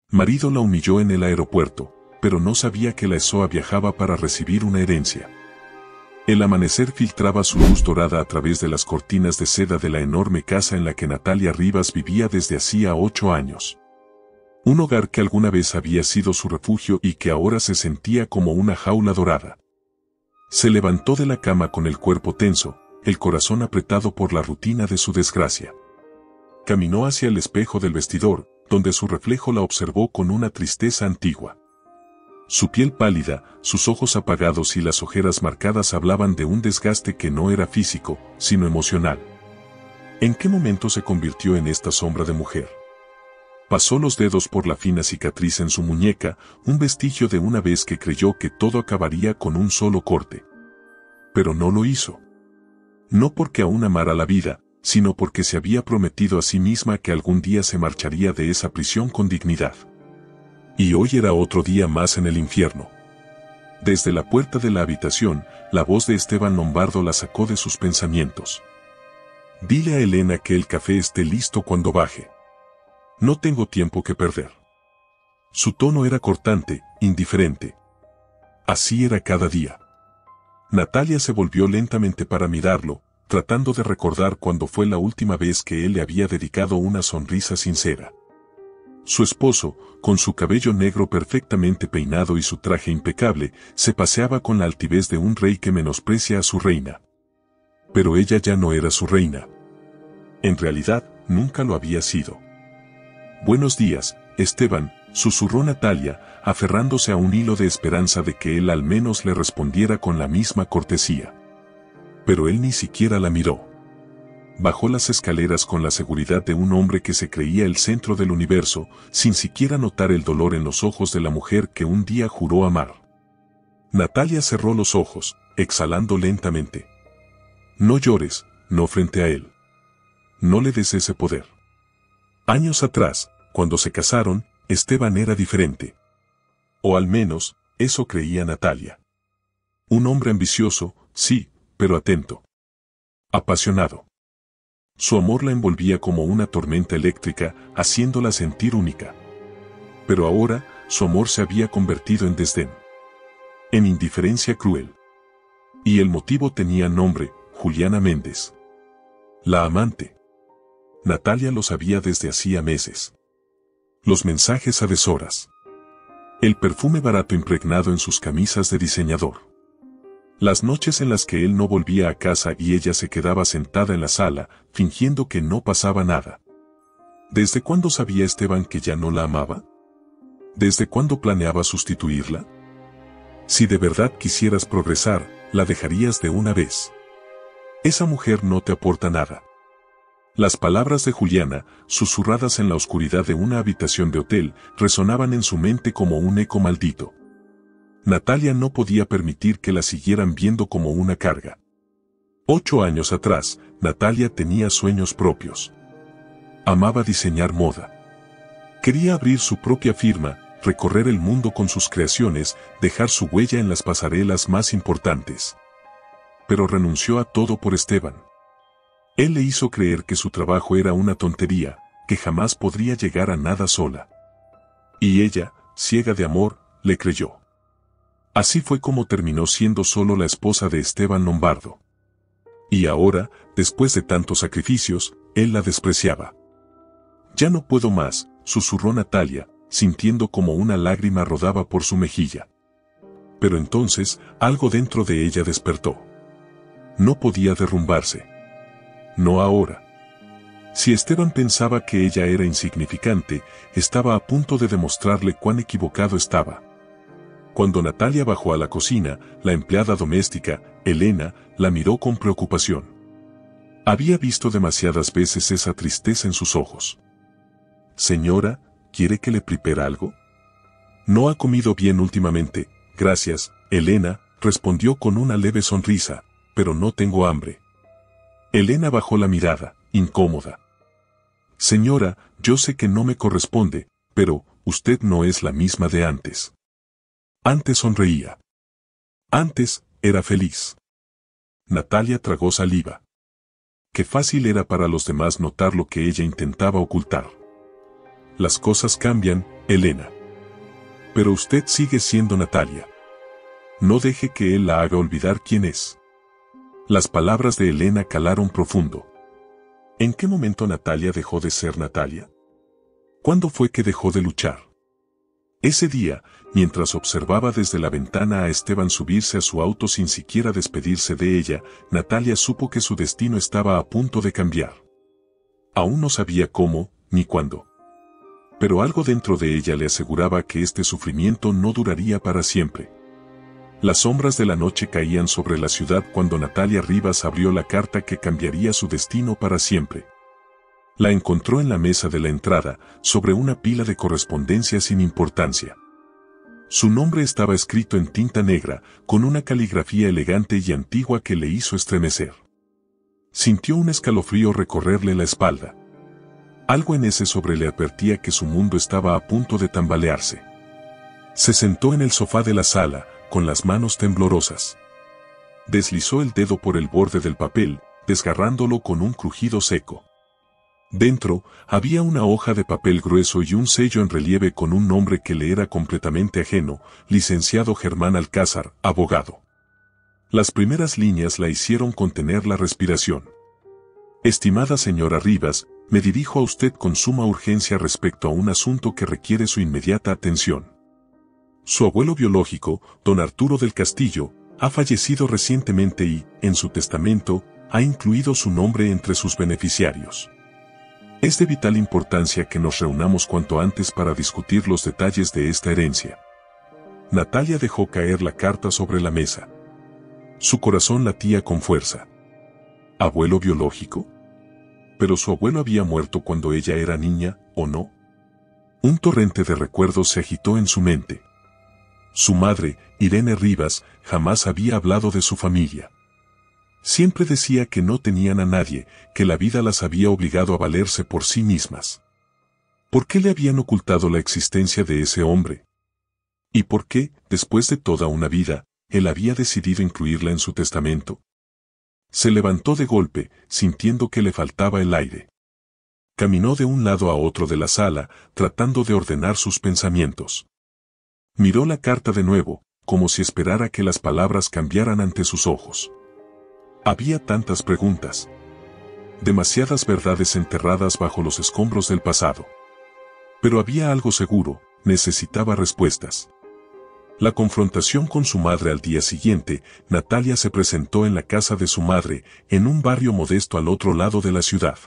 Marido la humilló en el aeropuerto, pero no sabía que la SOA viajaba para recibir una herencia. El amanecer filtraba su luz dorada a través de las cortinas de seda de la enorme casa en la que Natalia Rivas vivía desde hacía 8 años. Un hogar que alguna vez había sido su refugio y que ahora se sentía como una jaula dorada. Se levantó de la cama con el cuerpo tenso, el corazón apretado por la rutina de su desgracia. Caminó hacia el espejo del vestidor, donde su reflejo la observó con una tristeza antigua. Su piel pálida, sus ojos apagados y las ojeras marcadas hablaban de un desgaste que no era físico, sino emocional. ¿En qué momento se convirtió en esta sombra de mujer? Pasó los dedos por la fina cicatriz en su muñeca, un vestigio de una vez que creyó que todo acabaría con un solo corte. Pero no lo hizo. No porque aún amara la vida, sino porque se había prometido a sí misma que algún día se marcharía de esa prisión con dignidad. Y hoy era otro día más en el infierno. Desde la puerta de la habitación, la voz de Esteban Lombardo la sacó de sus pensamientos. Dile a Elena que el café esté listo cuando baje. No tengo tiempo que perder. Su tono era cortante, indiferente. Así era cada día. Natalia se volvió lentamente para mirarlo, tratando de recordar cuándo fue la última vez que él le había dedicado una sonrisa sincera. Su esposo, con su cabello negro perfectamente peinado y su traje impecable, se paseaba con la altivez de un rey que menosprecia a su reina. Pero ella ya no era su reina. En realidad, nunca lo había sido. Buenos días, Esteban, susurró Natalia, aferrándose a un hilo de esperanza de que él al menos le respondiera con la misma cortesía. Pero él ni siquiera la miró. Bajó las escaleras con la seguridad de un hombre que se creía el centro del universo, sin siquiera notar el dolor en los ojos de la mujer que un día juró amar. Natalia cerró los ojos, exhalando lentamente. No llores, no frente a él. No le des ese poder. Años atrás, cuando se casaron, Esteban era diferente. O al menos, eso creía Natalia. Un hombre ambicioso, sí, pero atento. Apasionado. Su amor la envolvía como una tormenta eléctrica, haciéndola sentir única. Pero ahora, su amor se había convertido en desdén. En indiferencia cruel. Y el motivo tenía nombre, Juliana Méndez. La amante. Natalia lo sabía desde hacía meses. Los mensajes a deshoras. El perfume barato impregnado en sus camisas de diseñador. Las noches en las que él no volvía a casa y ella se quedaba sentada en la sala, fingiendo que no pasaba nada. ¿Desde cuándo sabía Esteban que ya no la amaba? ¿Desde cuándo planeaba sustituirla? Si de verdad quisieras progresar, la dejarías de una vez. Esa mujer no te aporta nada. Las palabras de Juliana, susurradas en la oscuridad de una habitación de hotel, resonaban en su mente como un eco maldito. Natalia no podía permitir que la siguieran viendo como una carga. 8 años atrás, Natalia tenía sueños propios. Amaba diseñar moda. Quería abrir su propia firma, recorrer el mundo con sus creaciones, dejar su huella en las pasarelas más importantes. Pero renunció a todo por Esteban. Él le hizo creer que su trabajo era una tontería, que jamás podría llegar a nada sola. Y ella, ciega de amor, le creyó. Así fue como terminó siendo solo la esposa de Esteban Lombardo. Y ahora, después de tantos sacrificios, él la despreciaba. Ya no puedo más, susurró Natalia, sintiendo como una lágrima rodaba por su mejilla. Pero entonces, algo dentro de ella despertó. No podía derrumbarse. No ahora. Si Esteban pensaba que ella era insignificante, estaba a punto de demostrarle cuán equivocado estaba. Cuando Natalia bajó a la cocina, la empleada doméstica, Elena, la miró con preocupación. Había visto demasiadas veces esa tristeza en sus ojos. Señora, ¿quiere que le prepare algo? No ha comido bien últimamente, gracias, Elena, respondió con una leve sonrisa, pero no tengo hambre. Elena bajó la mirada, incómoda. Señora, yo sé que no me corresponde, pero usted no es la misma de antes. Antes sonreía. Antes, era feliz. Natalia tragó saliva. Qué fácil era para los demás notar lo que ella intentaba ocultar. Las cosas cambian, Elena. Pero usted sigue siendo Natalia. No deje que él la haga olvidar quién es. Las palabras de Elena calaron profundo. ¿En qué momento Natalia dejó de ser Natalia? ¿Cuándo fue que dejó de luchar? Ese día, mientras observaba desde la ventana a Esteban subirse a su auto sin siquiera despedirse de ella, Natalia supo que su destino estaba a punto de cambiar. Aún no sabía cómo, ni cuándo. Pero algo dentro de ella le aseguraba que este sufrimiento no duraría para siempre. Las sombras de la noche caían sobre la ciudad cuando Natalia Rivas abrió la carta que cambiaría su destino para siempre. La encontró en la mesa de la entrada, sobre una pila de correspondencia sin importancia. Su nombre estaba escrito en tinta negra, con una caligrafía elegante y antigua que le hizo estremecer. Sintió un escalofrío recorrerle la espalda. Algo en ese sobre le advertía que su mundo estaba a punto de tambalearse. Se sentó en el sofá de la sala, con las manos temblorosas. Deslizó el dedo por el borde del papel, desgarrándolo con un crujido seco. Dentro, había una hoja de papel grueso y un sello en relieve con un nombre que le era completamente ajeno, licenciado Germán Alcázar, abogado. Las primeras líneas la hicieron contener la respiración. Estimada señora Rivas, me dirijo a usted con suma urgencia respecto a un asunto que requiere su inmediata atención. Su abuelo biológico, don Arturo del Castillo, ha fallecido recientemente y, en su testamento, ha incluido su nombre entre sus beneficiarios. Es de vital importancia que nos reunamos cuanto antes para discutir los detalles de esta herencia. Natalia dejó caer la carta sobre la mesa. Su corazón latía con fuerza. ¿Abuelo biológico? ¿Pero su abuelo había muerto cuando ella era niña, o no? Un torrente de recuerdos se agitó en su mente. Su madre, Irene Rivas, jamás había hablado de su familia. Siempre decía que no tenían a nadie, que la vida las había obligado a valerse por sí mismas. ¿Por qué le habían ocultado la existencia de ese hombre? ¿Y por qué, después de toda una vida, él había decidido incluirla en su testamento? Se levantó de golpe, sintiendo que le faltaba el aire. Caminó de un lado a otro de la sala, tratando de ordenar sus pensamientos. Miró la carta de nuevo, como si esperara que las palabras cambiaran ante sus ojos. Había tantas preguntas. Demasiadas verdades enterradas bajo los escombros del pasado. Pero había algo seguro, necesitaba respuestas. La confrontación con su madre al día siguiente, Natalia se presentó en la casa de su madre, en un barrio modesto al otro lado de la ciudad.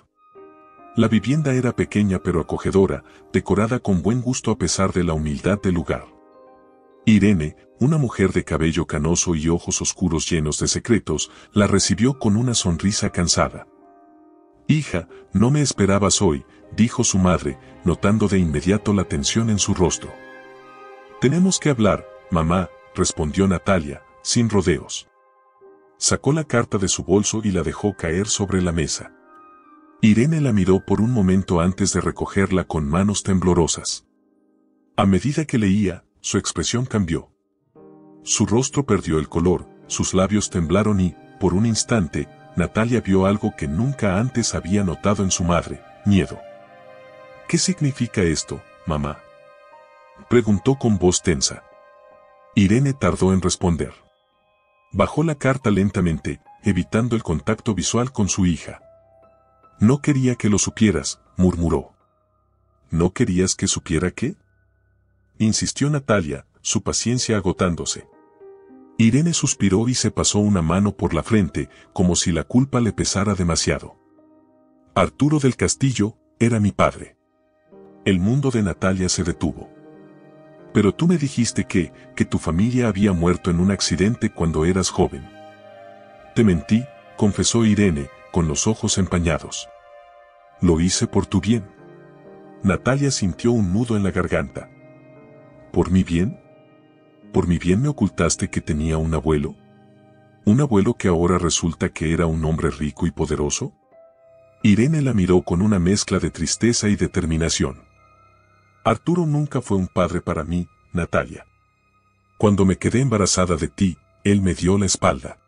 La vivienda era pequeña pero acogedora, decorada con buen gusto a pesar de la humildad del lugar. Irene, una mujer de cabello canoso y ojos oscuros llenos de secretos, la recibió con una sonrisa cansada. «Hija, no me esperabas hoy», dijo su madre, notando de inmediato la tensión en su rostro. «Tenemos que hablar, mamá», respondió Natalia, sin rodeos. Sacó la carta de su bolso y la dejó caer sobre la mesa. Irene la miró por un momento antes de recogerla con manos temblorosas. A medida que leía, su expresión cambió. Su rostro perdió el color, sus labios temblaron y, por un instante, Natalia vio algo que nunca antes había notado en su madre: miedo. «¿Qué significa esto, mamá?», preguntó con voz tensa. Irene tardó en responder. Bajó la carta lentamente, evitando el contacto visual con su hija. «No quería que lo supieras», murmuró. «¿No querías que supiera qué?», insistió Natalia, su paciencia agotándose. Irene suspiró y se pasó una mano por la frente, como si la culpa le pesara demasiado. «Arturo del Castillo era mi padre». El mundo de Natalia se detuvo. «Pero tú me dijiste que tu familia había muerto en un accidente cuando eras joven». «Te mentí», confesó Irene, con los ojos empañados. «Lo hice por tu bien». Natalia sintió un nudo en la garganta. ¿Por mi bien? ¿Por mi bien me ocultaste que tenía un abuelo? ¿Un abuelo que ahora resulta que era un hombre rico y poderoso? Irene la miró con una mezcla de tristeza y determinación. Arturo nunca fue un padre para mí, Natalia. Cuando me quedé embarazada de ti, él me dio la espalda.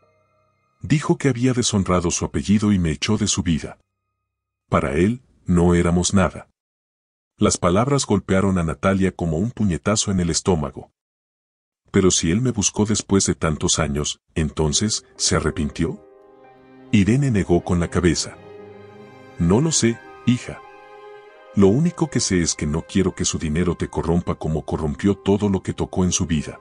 Dijo que había deshonrado su apellido y me echó de su vida. Para él, no éramos nada. Las palabras golpearon a Natalia como un puñetazo en el estómago. Pero si él me buscó después de tantos años, entonces, ¿se arrepintió? Irene negó con la cabeza. No lo sé, hija. Lo único que sé es que no quiero que su dinero te corrompa como corrompió todo lo que tocó en su vida.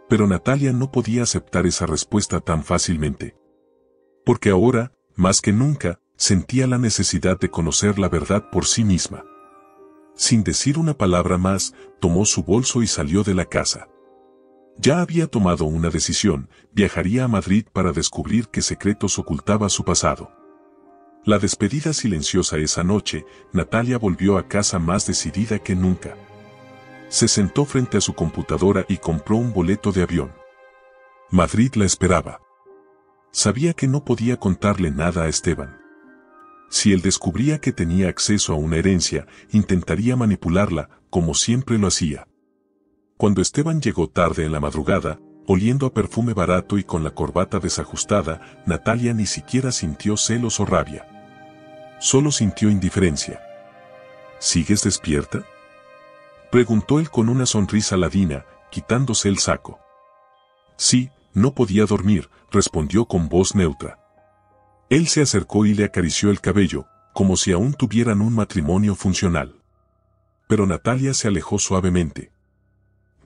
Pero Natalia no podía aceptar esa respuesta tan fácilmente. Porque ahora, más que nunca, sentía la necesidad de conocer la verdad por sí misma. Sin decir una palabra más, tomó su bolso y salió de la casa. Ya había tomado una decisión, viajaría a Madrid para descubrir qué secretos ocultaba su pasado. La despedida silenciosa esa noche, Natalia volvió a casa más decidida que nunca. Se sentó frente a su computadora y compró un boleto de avión. Madrid la esperaba. Sabía que no podía contarle nada a Esteban. Si él descubría que tenía acceso a una herencia, intentaría manipularla, como siempre lo hacía. Cuando Esteban llegó tarde en la madrugada, oliendo a perfume barato y con la corbata desajustada, Natalia ni siquiera sintió celos o rabia. Solo sintió indiferencia. ¿Sigues despierta?, preguntó él con una sonrisa ladina, quitándose el saco. Sí, no podía dormir, respondió con voz neutra. Él se acercó y le acarició el cabello, como si aún tuvieran un matrimonio funcional. Pero Natalia se alejó suavemente.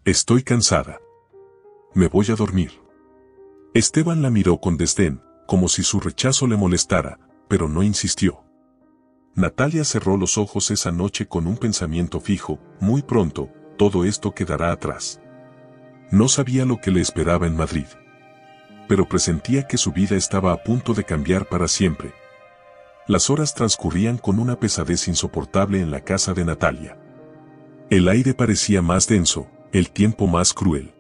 Estoy cansada. Me voy a dormir. Esteban la miró con desdén, como si su rechazo le molestara, pero no insistió. Natalia cerró los ojos esa noche con un pensamiento fijo: muy pronto, todo esto quedará atrás. No sabía lo que le esperaba en Madrid. Pero presentía que su vida estaba a punto de cambiar para siempre. Las horas transcurrían con una pesadez insoportable en la casa de Natalia. El aire parecía más denso, el tiempo más cruel.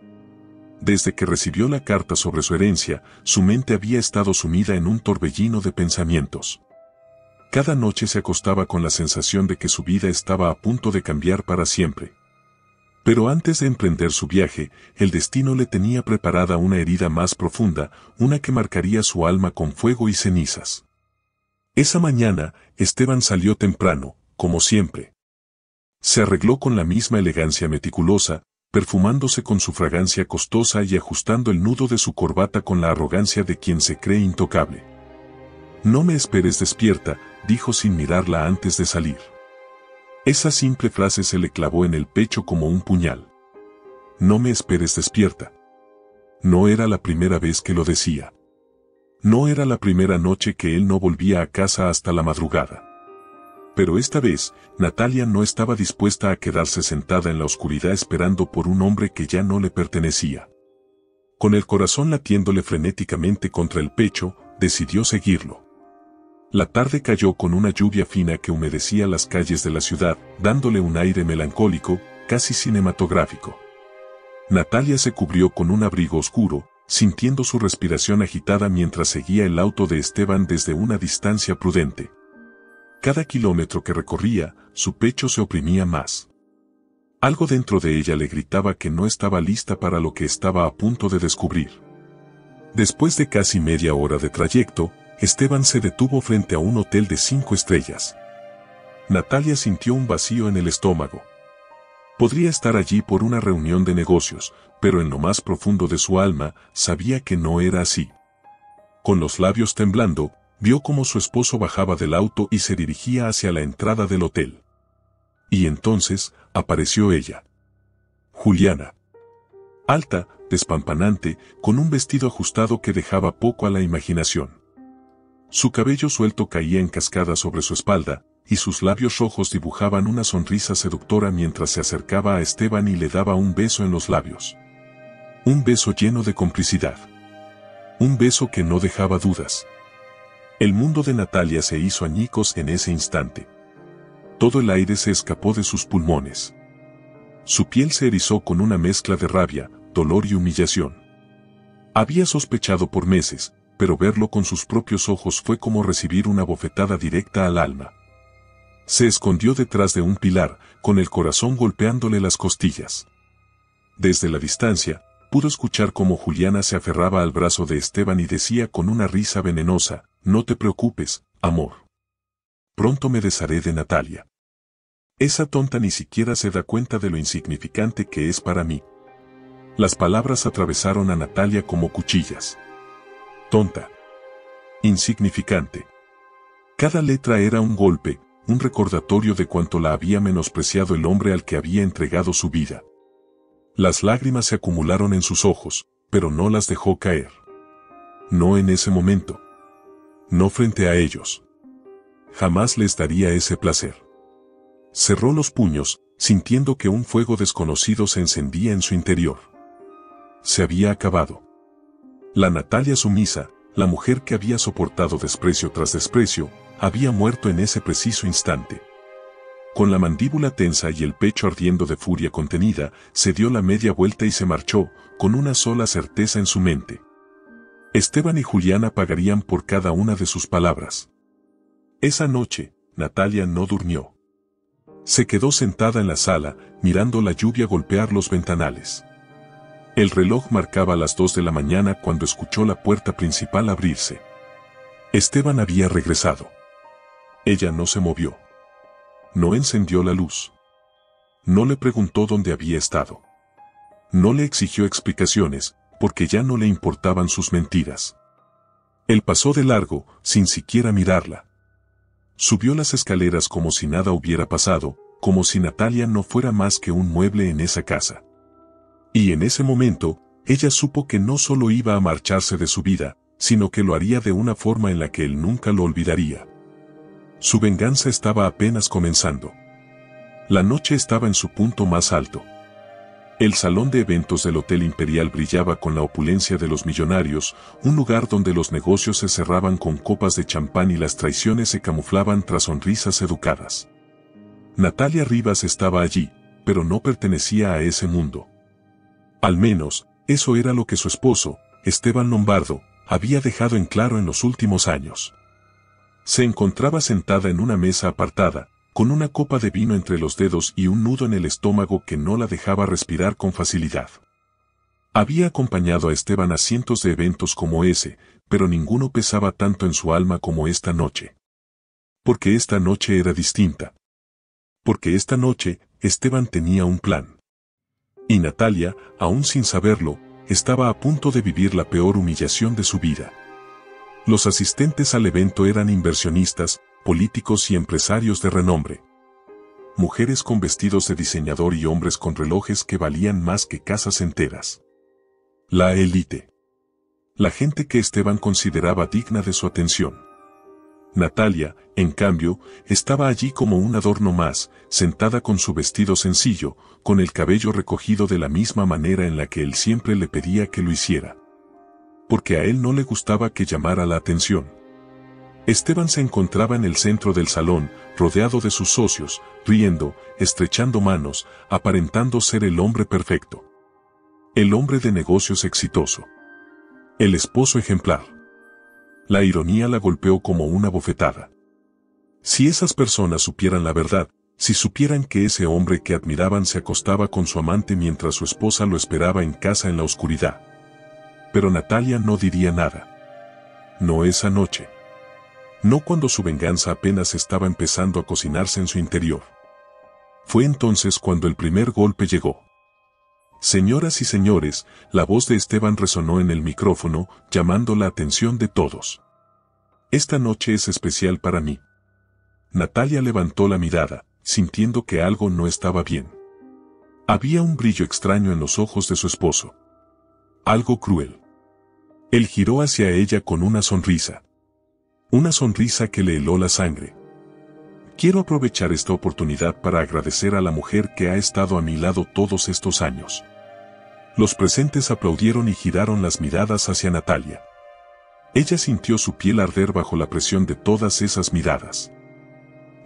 Desde que recibió la carta sobre su herencia, su mente había estado sumida en un torbellino de pensamientos. Cada noche se acostaba con la sensación de que su vida estaba a punto de cambiar para siempre. Pero antes de emprender su viaje, el destino le tenía preparada una herida más profunda, una que marcaría su alma con fuego y cenizas. Esa mañana, Esteban salió temprano, como siempre. Se arregló con la misma elegancia meticulosa, perfumándose con su fragancia costosa y ajustando el nudo de su corbata con la arrogancia de quien se cree intocable. No me esperes despierta, dijo sin mirarla antes de salir. Esa simple frase se le clavó en el pecho como un puñal. No me esperes despierta. No era la primera vez que lo decía. No era la primera noche que él no volvía a casa hasta la madrugada. Pero esta vez, Natalia no estaba dispuesta a quedarse sentada en la oscuridad esperando por un hombre que ya no le pertenecía. Con el corazón latiéndole frenéticamente contra el pecho, decidió seguirlo. La tarde cayó con una lluvia fina que humedecía las calles de la ciudad, dándole un aire melancólico, casi cinematográfico. Natalia se cubrió con un abrigo oscuro, sintiendo su respiración agitada mientras seguía el auto de Esteban desde una distancia prudente. Cada kilómetro que recorría, su pecho se oprimía más. Algo dentro de ella le gritaba que no estaba lista para lo que estaba a punto de descubrir. Después de casi media hora de trayecto, Esteban se detuvo frente a un hotel de 5 estrellas. Natalia sintió un vacío en el estómago. Podría estar allí por una reunión de negocios, pero en lo más profundo de su alma, sabía que no era así. Con los labios temblando, vio cómo su esposo bajaba del auto y se dirigía hacia la entrada del hotel. Y entonces, apareció ella. Juliana. Alta, despampanante, con un vestido ajustado que dejaba poco a la imaginación. Su cabello suelto caía en cascada sobre su espalda, y sus labios rojos dibujaban una sonrisa seductora mientras se acercaba a Esteban y le daba un beso en los labios. Un beso lleno de complicidad. Un beso que no dejaba dudas. El mundo de Natalia se hizo añicos en ese instante. Todo el aire se escapó de sus pulmones. Su piel se erizó con una mezcla de rabia, dolor y humillación. Había sospechado por meses, pero verlo con sus propios ojos fue como recibir una bofetada directa al alma. Se escondió detrás de un pilar, con el corazón golpeándole las costillas. Desde la distancia, pudo escuchar cómo Juliana se aferraba al brazo de Esteban y decía con una risa venenosa: «No te preocupes, amor. Pronto me desharé de Natalia». Esa tonta ni siquiera se da cuenta de lo insignificante que es para mí. Las palabras atravesaron a Natalia como cuchillas. Tonta. Insignificante. Cada letra era un golpe, un recordatorio de cuánto la había menospreciado el hombre al que había entregado su vida. Las lágrimas se acumularon en sus ojos, pero no las dejó caer. No en ese momento. No frente a ellos. Jamás les daría ese placer. Cerró los puños, sintiendo que un fuego desconocido se encendía en su interior. Se había acabado. La Natalia sumisa, la mujer que había soportado desprecio tras desprecio, había muerto en ese preciso instante. Con la mandíbula tensa y el pecho ardiendo de furia contenida, se dio la media vuelta y se marchó, con una sola certeza en su mente. Esteban y Juliana pagarían por cada una de sus palabras. Esa noche, Natalia no durmió. Se quedó sentada en la sala, mirando la lluvia golpear los ventanales. El reloj marcaba las 2 de la mañana cuando escuchó la puerta principal abrirse. Esteban había regresado. Ella no se movió. No encendió la luz. No le preguntó dónde había estado. No le exigió explicaciones, porque ya no le importaban sus mentiras. Él pasó de largo, sin siquiera mirarla. Subió las escaleras como si nada hubiera pasado, como si Natalia no fuera más que un mueble en esa casa. Y en ese momento, ella supo que no solo iba a marcharse de su vida, sino que lo haría de una forma en la que él nunca lo olvidaría. Su venganza estaba apenas comenzando. La noche estaba en su punto más alto. El salón de eventos del Hotel Imperial brillaba con la opulencia de los millonarios, un lugar donde los negocios se cerraban con copas de champán y las traiciones se camuflaban tras sonrisas educadas. Natalia Rivas estaba allí, pero no pertenecía a ese mundo. Al menos, eso era lo que su esposo, Esteban Lombardo, había dejado en claro en los últimos años. Se encontraba sentada en una mesa apartada, con una copa de vino entre los dedos y un nudo en el estómago que no la dejaba respirar con facilidad. Había acompañado a Esteban a cientos de eventos como ese, pero ninguno pesaba tanto en su alma como esta noche. Porque esta noche era distinta. Porque esta noche, Esteban tenía un plan. Y Natalia, aún sin saberlo, estaba a punto de vivir la peor humillación de su vida. Los asistentes al evento eran inversionistas, políticos y empresarios de renombre. Mujeres con vestidos de diseñador y hombres con relojes que valían más que casas enteras. La élite. La gente que Esteban consideraba digna de su atención. Natalia, en cambio, estaba allí como un adorno más, sentada con su vestido sencillo, con el cabello recogido de la misma manera en la que él siempre le pedía que lo hiciera. Porque a él no le gustaba que llamara la atención. Esteban se encontraba en el centro del salón, rodeado de sus socios, riendo, estrechando manos, aparentando ser el hombre perfecto. El hombre de negocios exitoso. El esposo ejemplar. La ironía la golpeó como una bofetada. Si esas personas supieran la verdad, si supieran que ese hombre que admiraban se acostaba con su amante mientras su esposa lo esperaba en casa en la oscuridad. Pero Natalia no diría nada. No esa noche. No cuando su venganza apenas estaba empezando a cocinarse en su interior. Fue entonces cuando el primer golpe llegó. Señoras y señores, la voz de Esteban resonó en el micrófono, llamando la atención de todos. Esta noche es especial para mí. Natalia levantó la mirada, sintiendo que algo no estaba bien. Había un brillo extraño en los ojos de su esposo. Algo cruel. Él giró hacia ella con una sonrisa. Una sonrisa que le heló la sangre. Quiero aprovechar esta oportunidad para agradecer a la mujer que ha estado a mi lado todos estos años. Los presentes aplaudieron y giraron las miradas hacia Natalia. Ella sintió su piel arder bajo la presión de todas esas miradas.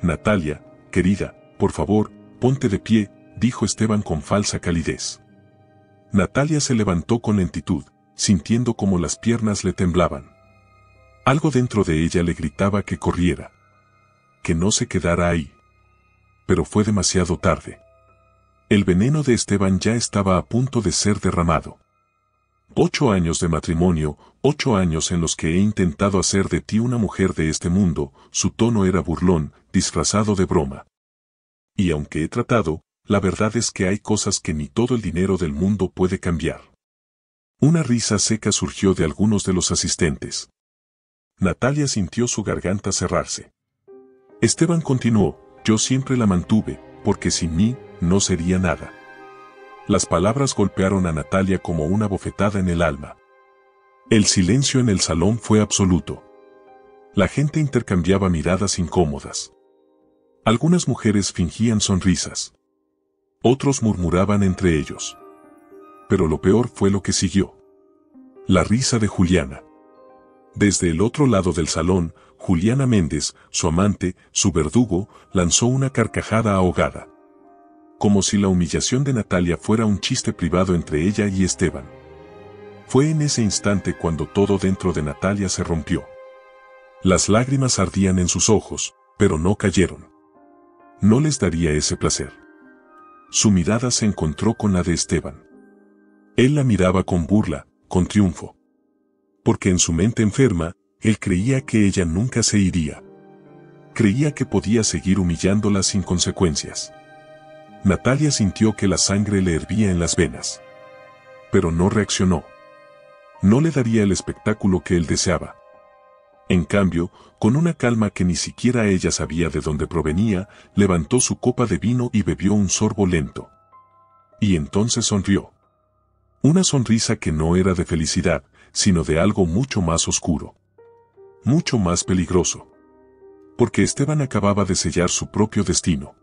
Natalia, querida, por favor, ponte de pie, dijo Esteban con falsa calidez. Natalia se levantó con lentitud, sintiendo como las piernas le temblaban. Algo dentro de ella le gritaba que corriera. Que no se quedara ahí. Pero fue demasiado tarde. El veneno de Esteban ya estaba a punto de ser derramado. 8 años de matrimonio, 8 años en los que he intentado hacer de ti una mujer de este mundo, su tono era burlón, disfrazado de broma. Y aunque he tratado, la verdad es que hay cosas que ni todo el dinero del mundo puede cambiar. Una risa seca surgió de algunos de los asistentes. Natalia sintió su garganta cerrarse. Esteban continuó, yo siempre la mantuve, porque sin mí, no sería nada. Las palabras golpearon a Natalia como una bofetada en el alma. El silencio en el salón fue absoluto. La gente intercambiaba miradas incómodas. Algunas mujeres fingían sonrisas. Otros murmuraban entre ellos. Pero lo peor fue lo que siguió. La risa de Juliana. Desde el otro lado del salón, Juliana Méndez, su amante, su verdugo, lanzó una carcajada ahogada. Como si la humillación de Natalia fuera un chiste privado entre ella y Esteban. Fue en ese instante cuando todo dentro de Natalia se rompió. Las lágrimas ardían en sus ojos, pero no cayeron. No les daría ese placer. Su mirada se encontró con la de Esteban. Él la miraba con burla, con triunfo. Porque en su mente enferma, él creía que ella nunca se iría. Creía que podía seguir humillándola sin consecuencias. Natalia sintió que la sangre le hervía en las venas. Pero no reaccionó. No le daría el espectáculo que él deseaba. En cambio, con una calma que ni siquiera ella sabía de dónde provenía, levantó su copa de vino y bebió un sorbo lento. Y entonces sonrió. Una sonrisa que no era de felicidad, sino de algo mucho más oscuro. Mucho más peligroso. Porque Esteban acababa de sellar su propio destino.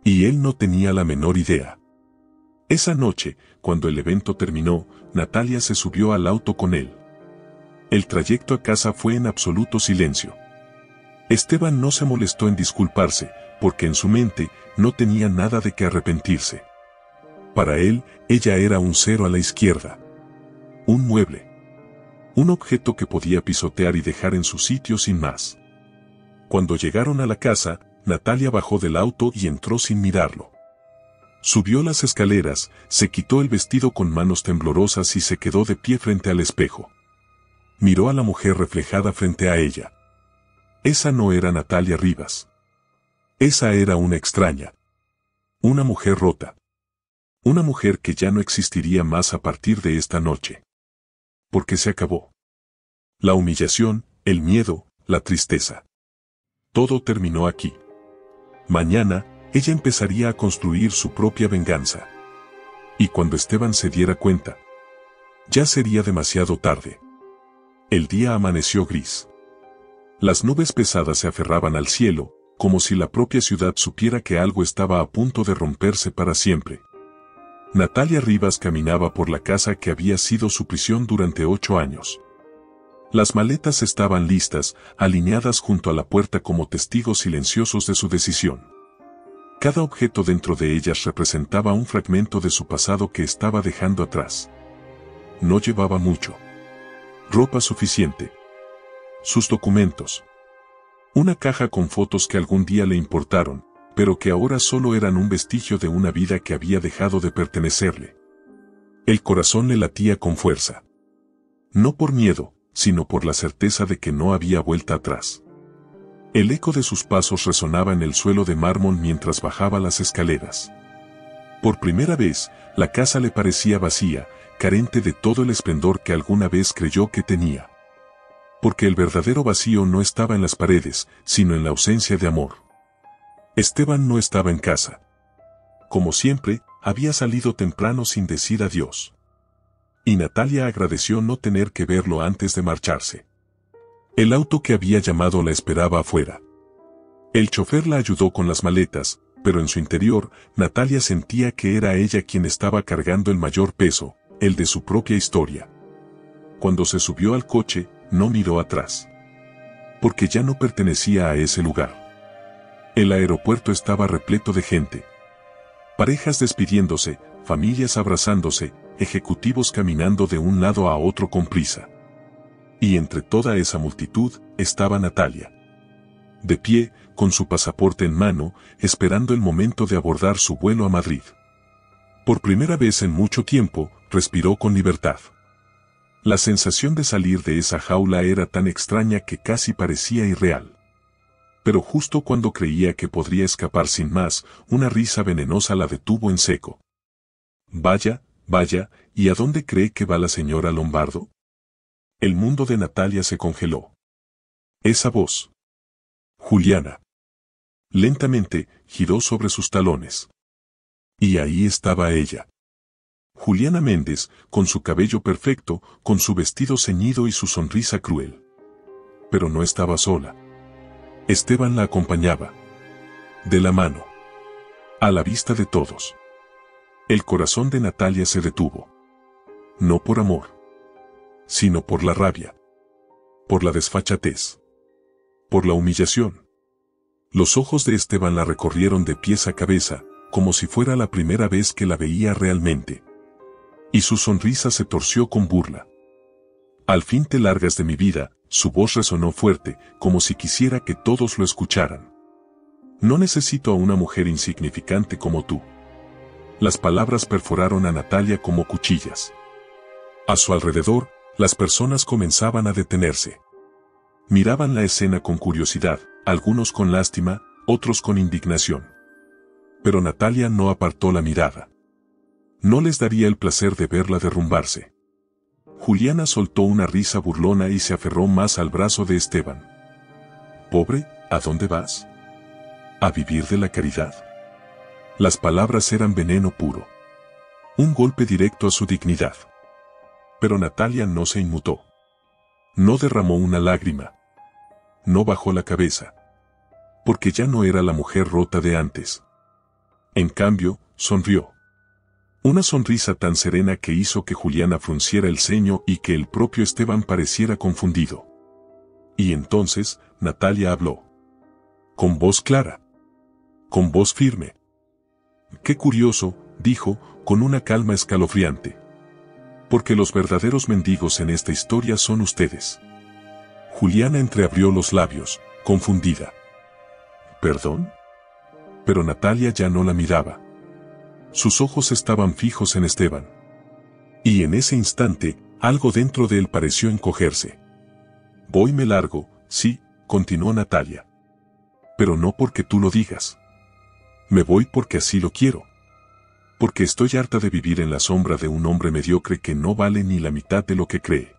Y él no tenía la menor idea. Esa noche, cuando el evento terminó, Natalia se subió al auto con él. El trayecto a casa fue en absoluto silencio. Esteban no se molestó en disculparse, porque en su mente no tenía nada de que arrepentirse. Para él, ella era un cero a la izquierda. Un mueble. Un objeto que podía pisotear y dejar en su sitio sin más. Cuando llegaron a la casa, Natalia bajó del auto y entró sin mirarlo. Subió las escaleras, se quitó el vestido con manos temblorosas y se quedó de pie frente al espejo. Miró a la mujer reflejada frente a ella. Esa no era Natalia Rivas. Esa era una extraña. Una mujer rota. Una mujer que ya no existiría más a partir de esta noche. Porque se acabó. La humillación, el miedo, la tristeza. Todo terminó aquí. Mañana, ella empezaría a construir su propia venganza. Y cuando Esteban se diera cuenta, ya sería demasiado tarde. El día amaneció gris. Las nubes pesadas se aferraban al cielo, como si la propia ciudad supiera que algo estaba a punto de romperse para siempre. Natalia Rivas caminaba por la casa que había sido su prisión durante 8 años. Las maletas estaban listas, alineadas junto a la puerta como testigos silenciosos de su decisión. Cada objeto dentro de ellas representaba un fragmento de su pasado que estaba dejando atrás. No llevaba mucho. Ropa suficiente. Sus documentos. Una caja con fotos que algún día le importaron, pero que ahora solo eran un vestigio de una vida que había dejado de pertenecerle. El corazón le latía con fuerza. No por miedo, sino por la certeza de que no había vuelta atrás. El eco de sus pasos resonaba en el suelo de mármol mientras bajaba las escaleras. Por primera vez, la casa le parecía vacía, carente de todo el esplendor que alguna vez creyó que tenía. Porque el verdadero vacío no estaba en las paredes, sino en la ausencia de amor. Esteban no estaba en casa. Como siempre, había salido temprano sin decir adiós. Y Natalia agradeció no tener que verlo antes de marcharse. El auto que había llamado la esperaba afuera. El chofer la ayudó con las maletas, pero en su interior, Natalia sentía que era ella quien estaba cargando el mayor peso, el de su propia historia. Cuando se subió al coche, no miró atrás. Porque ya no pertenecía a ese lugar. El aeropuerto estaba repleto de gente. Parejas despidiéndose, familias abrazándose, ejecutivos caminando de un lado a otro con prisa. Y entre toda esa multitud, estaba Natalia. De pie, con su pasaporte en mano, esperando el momento de abordar su vuelo a Madrid. Por primera vez en mucho tiempo, respiró con libertad. La sensación de salir de esa jaula era tan extraña que casi parecía irreal. Pero justo cuando creía que podría escapar sin más, una risa venenosa la detuvo en seco. Vaya, vaya, ¿y a dónde cree que va la señora Lombardo? El mundo de Natalia se congeló. Esa voz. Juliana. Lentamente, giró sobre sus talones. Y ahí estaba ella. Juliana Méndez, con su cabello perfecto, con su vestido ceñido y su sonrisa cruel. Pero no estaba sola. Esteban la acompañaba. De la mano. A la vista de todos. El corazón de Natalia se detuvo. No por amor, sino por la rabia. Por la desfachatez. Por la humillación. Los ojos de Esteban la recorrieron de pies a cabeza, como si fuera la primera vez que la veía realmente. Y su sonrisa se torció con burla. Al fin te largas de mi vida, su voz resonó fuerte, como si quisiera que todos lo escucharan. No necesito a una mujer insignificante como tú. Las palabras perforaron a Natalia como cuchillas. A su alrededor, las personas comenzaban a detenerse. Miraban la escena con curiosidad, algunos con lástima, otros con indignación. Pero Natalia no apartó la mirada. No les daría el placer de verla derrumbarse. Juliana soltó una risa burlona y se aferró más al brazo de Esteban. Pobre, ¿a dónde vas? ¿A vivir de la caridad? Las palabras eran veneno puro. Un golpe directo a su dignidad. Pero Natalia no se inmutó. No derramó una lágrima. No bajó la cabeza. Porque ya no era la mujer rota de antes. En cambio, sonrió. Una sonrisa tan serena que hizo que Juliana frunciera el ceño y que el propio Esteban pareciera confundido. Y entonces, Natalia habló. Con voz clara. Con voz firme. Qué curioso, dijo, con una calma escalofriante. Porque los verdaderos mendigos en esta historia son ustedes. Juliana entreabrió los labios, confundida. ¿Perdón? Pero Natalia ya no la miraba. Sus ojos estaban fijos en Esteban. Y en ese instante, algo dentro de él pareció encogerse. Voy me largo, sí, continuó Natalia. Pero no porque tú lo digas. Me voy porque así lo quiero. Porque estoy harta de vivir en la sombra de un hombre mediocre que no vale ni la mitad de lo que cree.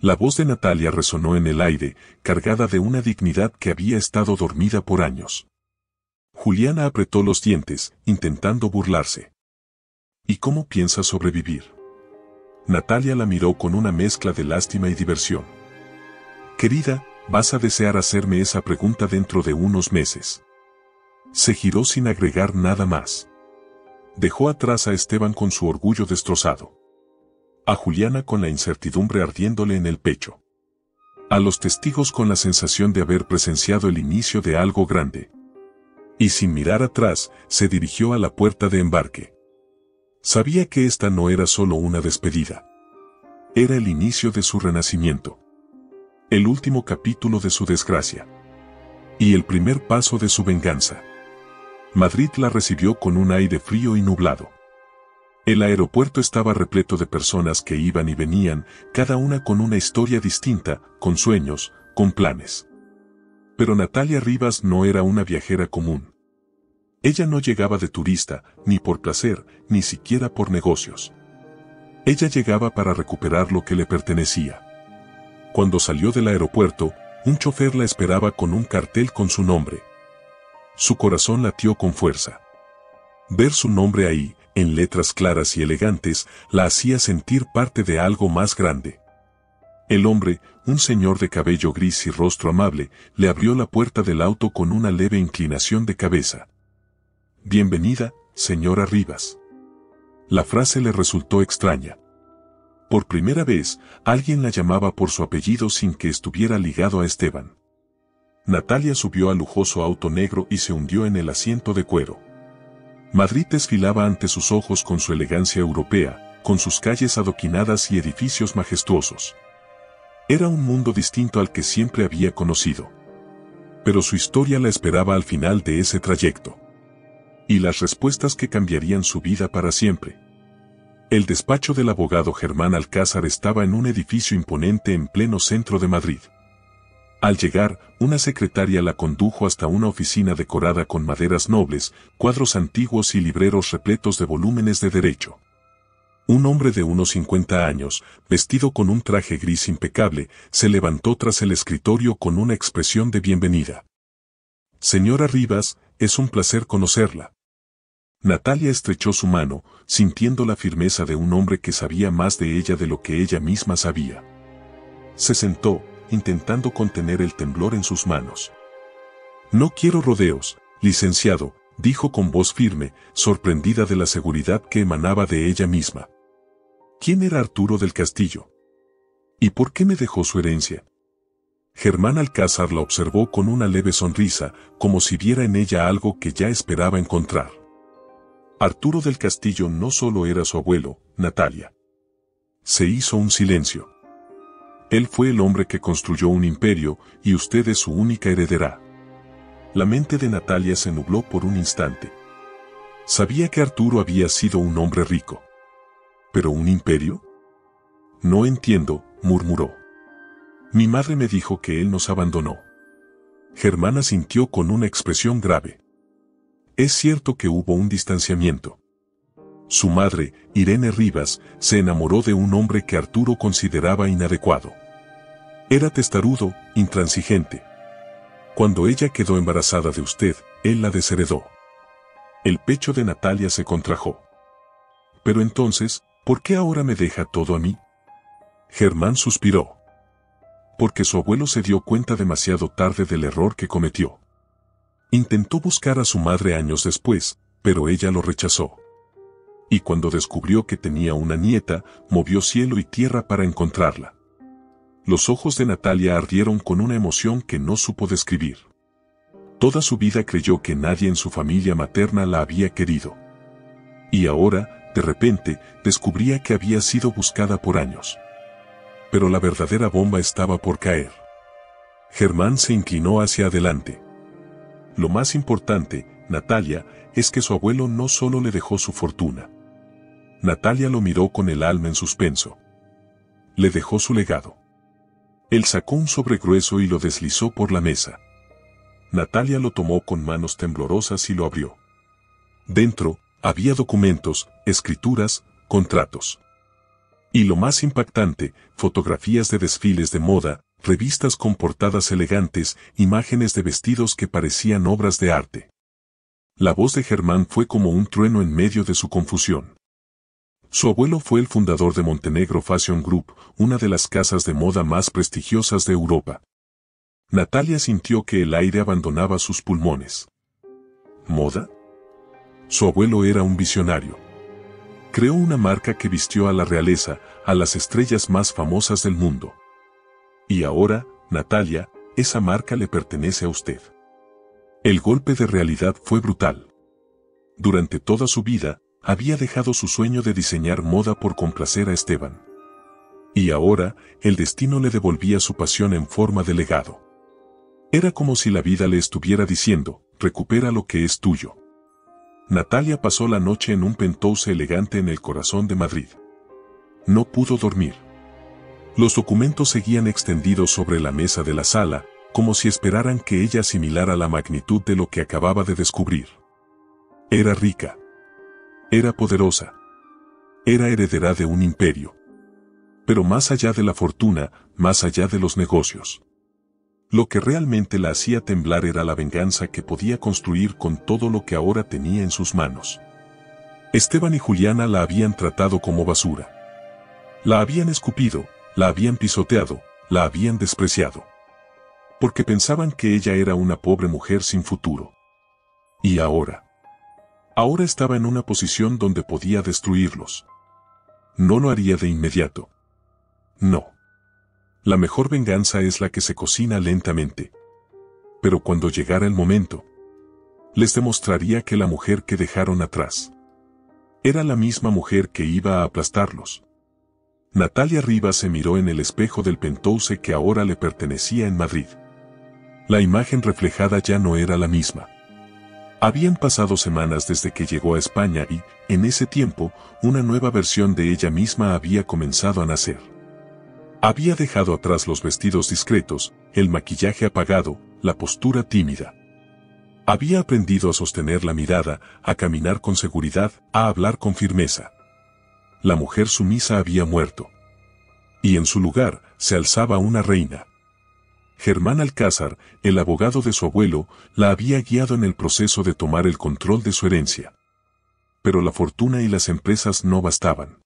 La voz de Natalia resonó en el aire, cargada de una dignidad que había estado dormida por años. Juliana apretó los dientes, intentando burlarse. ¿Y cómo piensas sobrevivir? Natalia la miró con una mezcla de lástima y diversión. Querida, vas a desear hacerme esa pregunta dentro de unos meses. Se giró sin agregar nada más. Dejó atrás a Esteban con su orgullo destrozado. A Juliana con la incertidumbre ardiéndole en el pecho. A los testigos con la sensación de haber presenciado el inicio de algo grande. Y sin mirar atrás, se dirigió a la puerta de embarque. Sabía que esta no era solo una despedida. Era el inicio de su renacimiento. El último capítulo de su desgracia. Y el primer paso de su venganza. Madrid la recibió con un aire frío y nublado. El aeropuerto estaba repleto de personas que iban y venían, cada una con una historia distinta, con sueños, con planes. Pero Natalia Rivas no era una viajera común. Ella no llegaba de turista, ni por placer, ni siquiera por negocios. Ella llegaba para recuperar lo que le pertenecía. Cuando salió del aeropuerto, un chofer la esperaba con un cartel con su nombre. Su corazón latió con fuerza. Ver su nombre ahí, en letras claras y elegantes, la hacía sentir parte de algo más grande. El hombre, un señor de cabello gris y rostro amable, le abrió la puerta del auto con una leve inclinación de cabeza. Bienvenida, señora Rivas. La frase le resultó extraña. Por primera vez, alguien la llamaba por su apellido sin que estuviera ligado a Esteban. Natalia subió al lujoso auto negro y se hundió en el asiento de cuero. Madrid desfilaba ante sus ojos con su elegancia europea, con sus calles adoquinadas y edificios majestuosos. Era un mundo distinto al que siempre había conocido. Pero su historia la esperaba al final de ese trayecto. Y las respuestas que cambiarían su vida para siempre. El despacho del abogado Germán Alcázar estaba en un edificio imponente en pleno centro de Madrid. Al llegar, una secretaria la condujo hasta una oficina decorada con maderas nobles, cuadros antiguos y libreros repletos de volúmenes de derecho. Un hombre de unos 50 años, vestido con un traje gris impecable, se levantó tras el escritorio con una expresión de bienvenida. Señora Rivas, es un placer conocerla. Natalia estrechó su mano, sintiendo la firmeza de un hombre que sabía más de ella de lo que ella misma sabía. Se sentó, intentando contener el temblor en sus manos. No quiero rodeos, licenciado, dijo con voz firme, sorprendida de la seguridad que emanaba de ella misma. ¿Quién era Arturo del Castillo? ¿Y por qué me dejó su herencia? Germán Alcázar la observó con una leve sonrisa, como si viera en ella algo que ya esperaba encontrar. Arturo del Castillo no solo era su abuelo, Natalia. Se hizo un silencio. Él fue el hombre que construyó un imperio, y usted es su única heredera. La mente de Natalia se nubló por un instante. Sabía que Arturo había sido un hombre rico. ¿Pero un imperio? No entiendo, murmuró. Mi madre me dijo que él nos abandonó. Germán asintió con una expresión grave. Es cierto que hubo un distanciamiento. Su madre, Irene Rivas, se enamoró de un hombre que Arturo consideraba inadecuado. Era testarudo, intransigente. Cuando ella quedó embarazada de usted, él la desheredó. El pecho de Natalia se contrajo. Pero entonces, ¿por qué ahora me deja todo a mí? Germán suspiró. Porque su abuelo se dio cuenta demasiado tarde del error que cometió. Intentó buscar a su madre años después, pero ella lo rechazó. Y cuando descubrió que tenía una nieta, movió cielo y tierra para encontrarla. Los ojos de Natalia ardieron con una emoción que no supo describir. Toda su vida creyó que nadie en su familia materna la había querido. Y ahora, de repente, descubría que había sido buscada por años. Pero la verdadera bomba estaba por caer. Germán se inclinó hacia adelante. Lo más importante, Natalia, es que su abuelo no solo le dejó su fortuna. Natalia lo miró con el alma en suspenso. Le dejó su legado. Él sacó un sobre grueso y lo deslizó por la mesa. Natalia lo tomó con manos temblorosas y lo abrió. Dentro, había documentos, escrituras, contratos. Y lo más impactante, fotografías de desfiles de moda, revistas con portadas elegantes, imágenes de vestidos que parecían obras de arte. La voz de Germán fue como un trueno en medio de su confusión. Su abuelo fue el fundador de Montenegro Fashion Group, una de las casas de moda más prestigiosas de Europa. Natalia sintió que el aire abandonaba sus pulmones. ¿Moda? Su abuelo era un visionario. Creó una marca que vistió a la realeza, a las estrellas más famosas del mundo. Y ahora, Natalia, esa marca le pertenece a usted. El golpe de realidad fue brutal. Durante toda su vida, había dejado su sueño de diseñar moda por complacer a Esteban. Y ahora, el destino le devolvía su pasión en forma de legado. Era como si la vida le estuviera diciendo, recupera lo que es tuyo. Natalia pasó la noche en un penthouse elegante en el corazón de Madrid. No pudo dormir. Los documentos seguían extendidos sobre la mesa de la sala, como si esperaran que ella asimilara la magnitud de lo que acababa de descubrir. Era rica. Era poderosa. Era heredera de un imperio. Pero más allá de la fortuna, más allá de los negocios. Lo que realmente la hacía temblar era la venganza que podía construir con todo lo que ahora tenía en sus manos. Esteban y Juliana la habían tratado como basura. La habían escupido, la habían pisoteado, la habían despreciado. Porque pensaban que ella era una pobre mujer sin futuro. Y ahora estaba en una posición donde podía destruirlos. No lo haría de inmediato. No. La mejor venganza es la que se cocina lentamente. Pero cuando llegara el momento, les demostraría que la mujer que dejaron atrás era la misma mujer que iba a aplastarlos. Natalia Rivas se miró en el espejo del penthouse que ahora le pertenecía en Madrid. La imagen reflejada ya no era la misma. Habían pasado semanas desde que llegó a España y, en ese tiempo, una nueva versión de ella misma había comenzado a nacer. Había dejado atrás los vestidos discretos, el maquillaje apagado, la postura tímida. Había aprendido a sostener la mirada, a caminar con seguridad, a hablar con firmeza. La mujer sumisa había muerto. Y en su lugar se alzaba una reina. Germán Alcázar, el abogado de su abuelo, la había guiado en el proceso de tomar el control de su herencia. Pero la fortuna y las empresas no bastaban.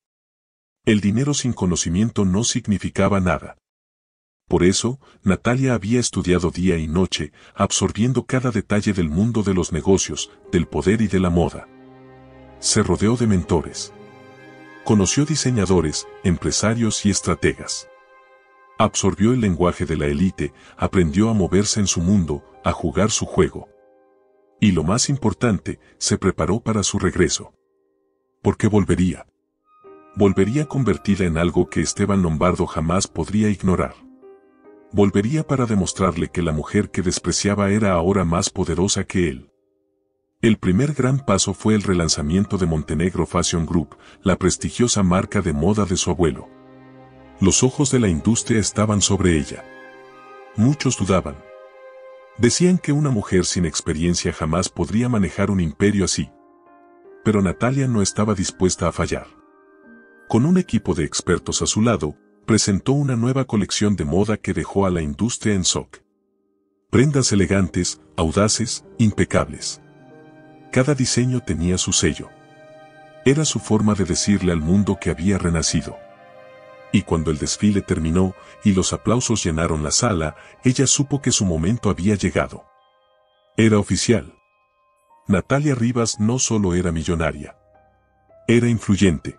El dinero sin conocimiento no significaba nada. Por eso, Natalia había estudiado día y noche, absorbiendo cada detalle del mundo de los negocios, del poder y de la moda. Se rodeó de mentores. Conoció diseñadores, empresarios y estrategas. Absorbió el lenguaje de la élite, aprendió a moverse en su mundo, a jugar su juego. Y lo más importante, se preparó para su regreso. Porque volvería. Volvería convertida en algo que Esteban Lombardo jamás podría ignorar. Volvería para demostrarle que la mujer que despreciaba era ahora más poderosa que él. El primer gran paso fue el relanzamiento de Montenegro Fashion Group, la prestigiosa marca de moda de su abuelo. Los ojos de la industria estaban sobre ella. Muchos dudaban. Decían que una mujer sin experiencia jamás podría manejar un imperio así. Pero Natalia no estaba dispuesta a fallar. Con un equipo de expertos a su lado, presentó una nueva colección de moda que dejó a la industria en shock. Prendas elegantes, audaces, impecables. Cada diseño tenía su sello. Era su forma de decirle al mundo que había renacido. Y cuando el desfile terminó y los aplausos llenaron la sala, ella supo que su momento había llegado. Era oficial. Natalia Rivas no solo era millonaria. Era influyente.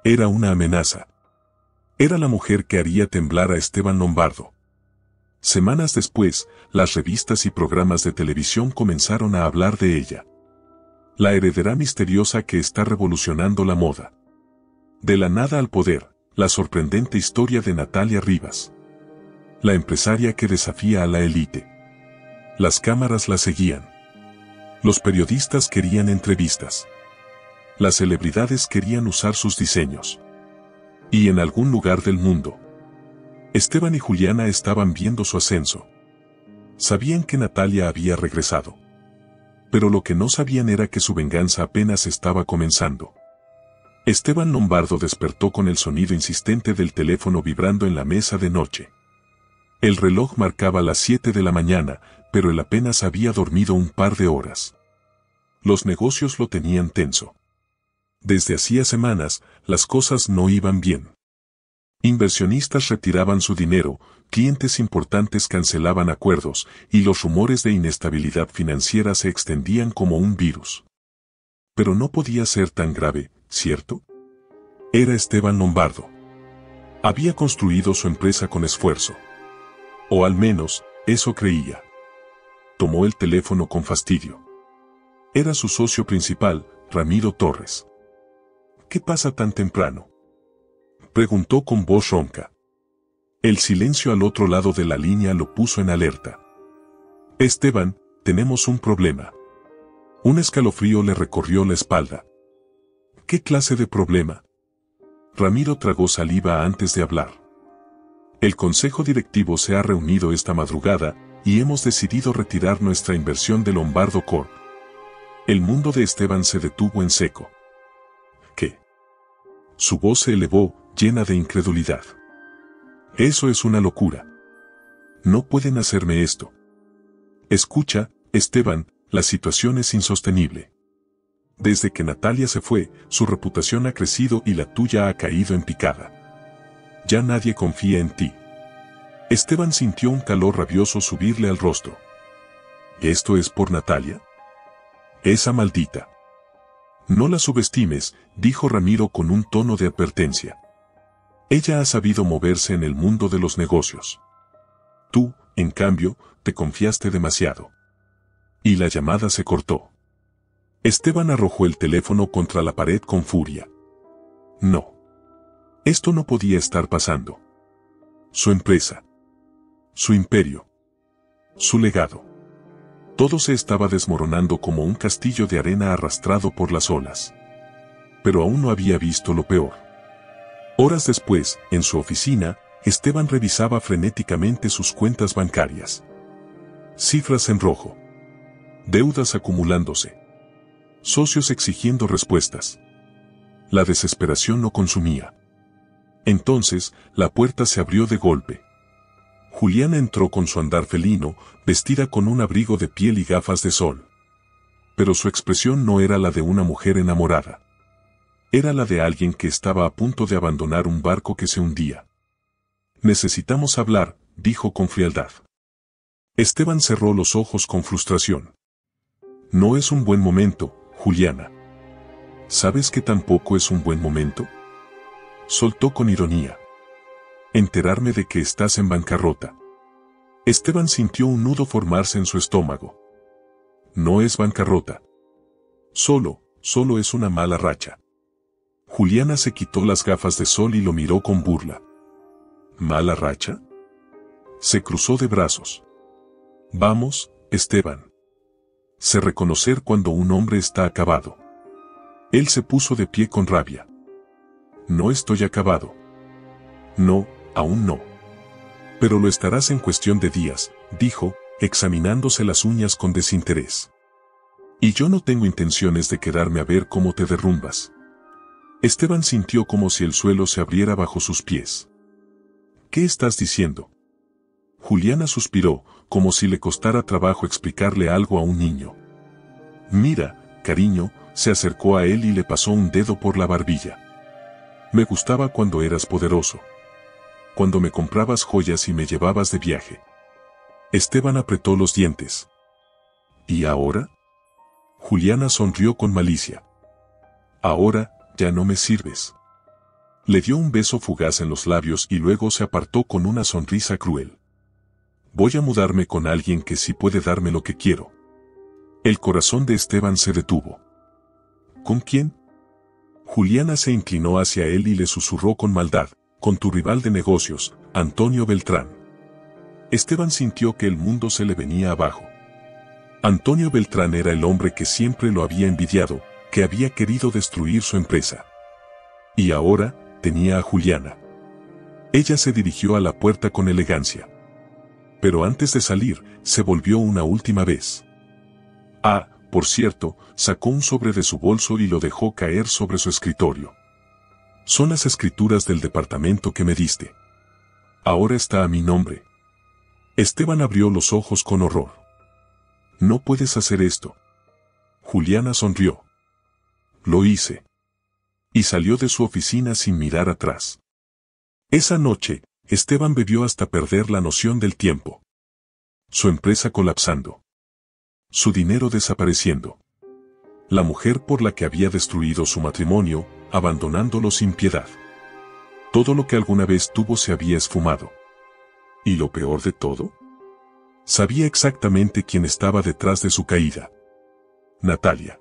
Era una amenaza. Era la mujer que haría temblar a Esteban Lombardo. Semanas después, las revistas y programas de televisión comenzaron a hablar de ella. La heredera misteriosa que está revolucionando la moda. De la nada al poder, la sorprendente historia de Natalia Rivas. La empresaria que desafía a la élite. Las cámaras la seguían. Los periodistas querían entrevistas. Las celebridades querían usar sus diseños. Y en algún lugar del mundo, Esteban y Juliana estaban viendo su ascenso. Sabían que Natalia había regresado. Pero lo que no sabían era que su venganza apenas estaba comenzando. Esteban Lombardo despertó con el sonido insistente del teléfono vibrando en la mesa de noche. El reloj marcaba las 7 de la mañana, pero él apenas había dormido un par de horas. Los negocios lo tenían tenso. Desde hacía semanas, las cosas no iban bien. Inversionistas retiraban su dinero, clientes importantes cancelaban acuerdos, y los rumores de inestabilidad financiera se extendían como un virus. Pero no podía ser tan grave, ¿cierto? Era Esteban Lombardo. Había construido su empresa con esfuerzo. O al menos, eso creía. Tomó el teléfono con fastidio. Era su socio principal, Ramiro Torres. ¿Qué pasa tan temprano?, preguntó con voz ronca. El silencio al otro lado de la línea lo puso en alerta. Esteban, tenemos un problema. Un escalofrío le recorrió la espalda. ¿Qué clase de problema? Ramiro tragó saliva antes de hablar. El consejo directivo se ha reunido esta madrugada y hemos decidido retirar nuestra inversión de Lombardo Corp. El mundo de Esteban se detuvo en seco. ¿Qué? Su voz se elevó, llena de incredulidad. Eso es una locura. No pueden hacerme esto. Escucha, Esteban, la situación es insostenible. Desde que Natalia se fue, su reputación ha crecido y la tuya ha caído en picada. Ya nadie confía en ti. Esteban sintió un calor rabioso subirle al rostro. ¿Esto es por Natalia? Esa maldita. No la subestimes, dijo Ramiro con un tono de advertencia. Ella ha sabido moverse en el mundo de los negocios. Tú, en cambio, te confiaste demasiado. Y la llamada se cortó. Esteban arrojó el teléfono contra la pared con furia. No. Esto no podía estar pasando. Su empresa. Su imperio. Su legado. Todo se estaba desmoronando como un castillo de arena arrastrado por las olas. Pero aún no había visto lo peor. Horas después, en su oficina, Esteban revisaba frenéticamente sus cuentas bancarias. Cifras en rojo. Deudas acumulándose. Socios exigiendo respuestas. La desesperación lo consumía. Entonces, la puerta se abrió de golpe. Juliana entró con su andar felino, vestida con un abrigo de piel y gafas de sol. Pero su expresión no era la de una mujer enamorada. Era la de alguien que estaba a punto de abandonar un barco que se hundía. Necesitamos hablar, dijo con frialdad. Esteban cerró los ojos con frustración. No es un buen momento, Juliana. ¿Sabes que tampoco es un buen momento? Soltó con ironía. Enterarme de que estás en bancarrota. Esteban sintió un nudo formarse en su estómago. No es bancarrota. Solo es una mala racha. Juliana se quitó las gafas de sol y lo miró con burla. ¿Mala racha? Se cruzó de brazos. Vamos, Esteban. Sé reconocer cuando un hombre está acabado. Él se puso de pie con rabia. No estoy acabado. No, aún no. Pero lo estarás en cuestión de días, dijo, examinándose las uñas con desinterés. Y yo no tengo intenciones de quedarme a ver cómo te derrumbas. Esteban sintió como si el suelo se abriera bajo sus pies. ¿Qué estás diciendo? Juliana suspiró, como si le costara trabajo explicarle algo a un niño. Mira, cariño, se acercó a él y le pasó un dedo por la barbilla. Me gustaba cuando eras poderoso. Cuando me comprabas joyas y me llevabas de viaje. Esteban apretó los dientes. ¿Y ahora? Juliana sonrió con malicia. Ahora, ya no me sirves. Le dio un beso fugaz en los labios y luego se apartó con una sonrisa cruel. Voy a mudarme con alguien que sí puede darme lo que quiero. El corazón de Esteban se detuvo. ¿Con quién? Juliana se inclinó hacia él y le susurró con maldad, con tu rival de negocios, Antonio Beltrán. Esteban sintió que el mundo se le venía abajo. Antonio Beltrán era el hombre que siempre lo había envidiado, que había querido destruir su empresa. Y ahora, tenía a Juliana. Ella se dirigió a la puerta con elegancia. Pero antes de salir, se volvió una última vez. Ah, por cierto, sacó un sobre de su bolso y lo dejó caer sobre su escritorio. Son las escrituras del departamento que me diste. Ahora está a mi nombre. Esteban abrió los ojos con horror. No puedes hacer esto. Juliana sonrió. Lo hice. Y salió de su oficina sin mirar atrás. Esa noche, Esteban bebió hasta perder la noción del tiempo. Su empresa colapsando. Su dinero desapareciendo. La mujer por la que había destruido su matrimonio, abandonándolo sin piedad. Todo lo que alguna vez tuvo se había esfumado. ¿Y lo peor de todo? Sabía exactamente quién estaba detrás de su caída. Natalia.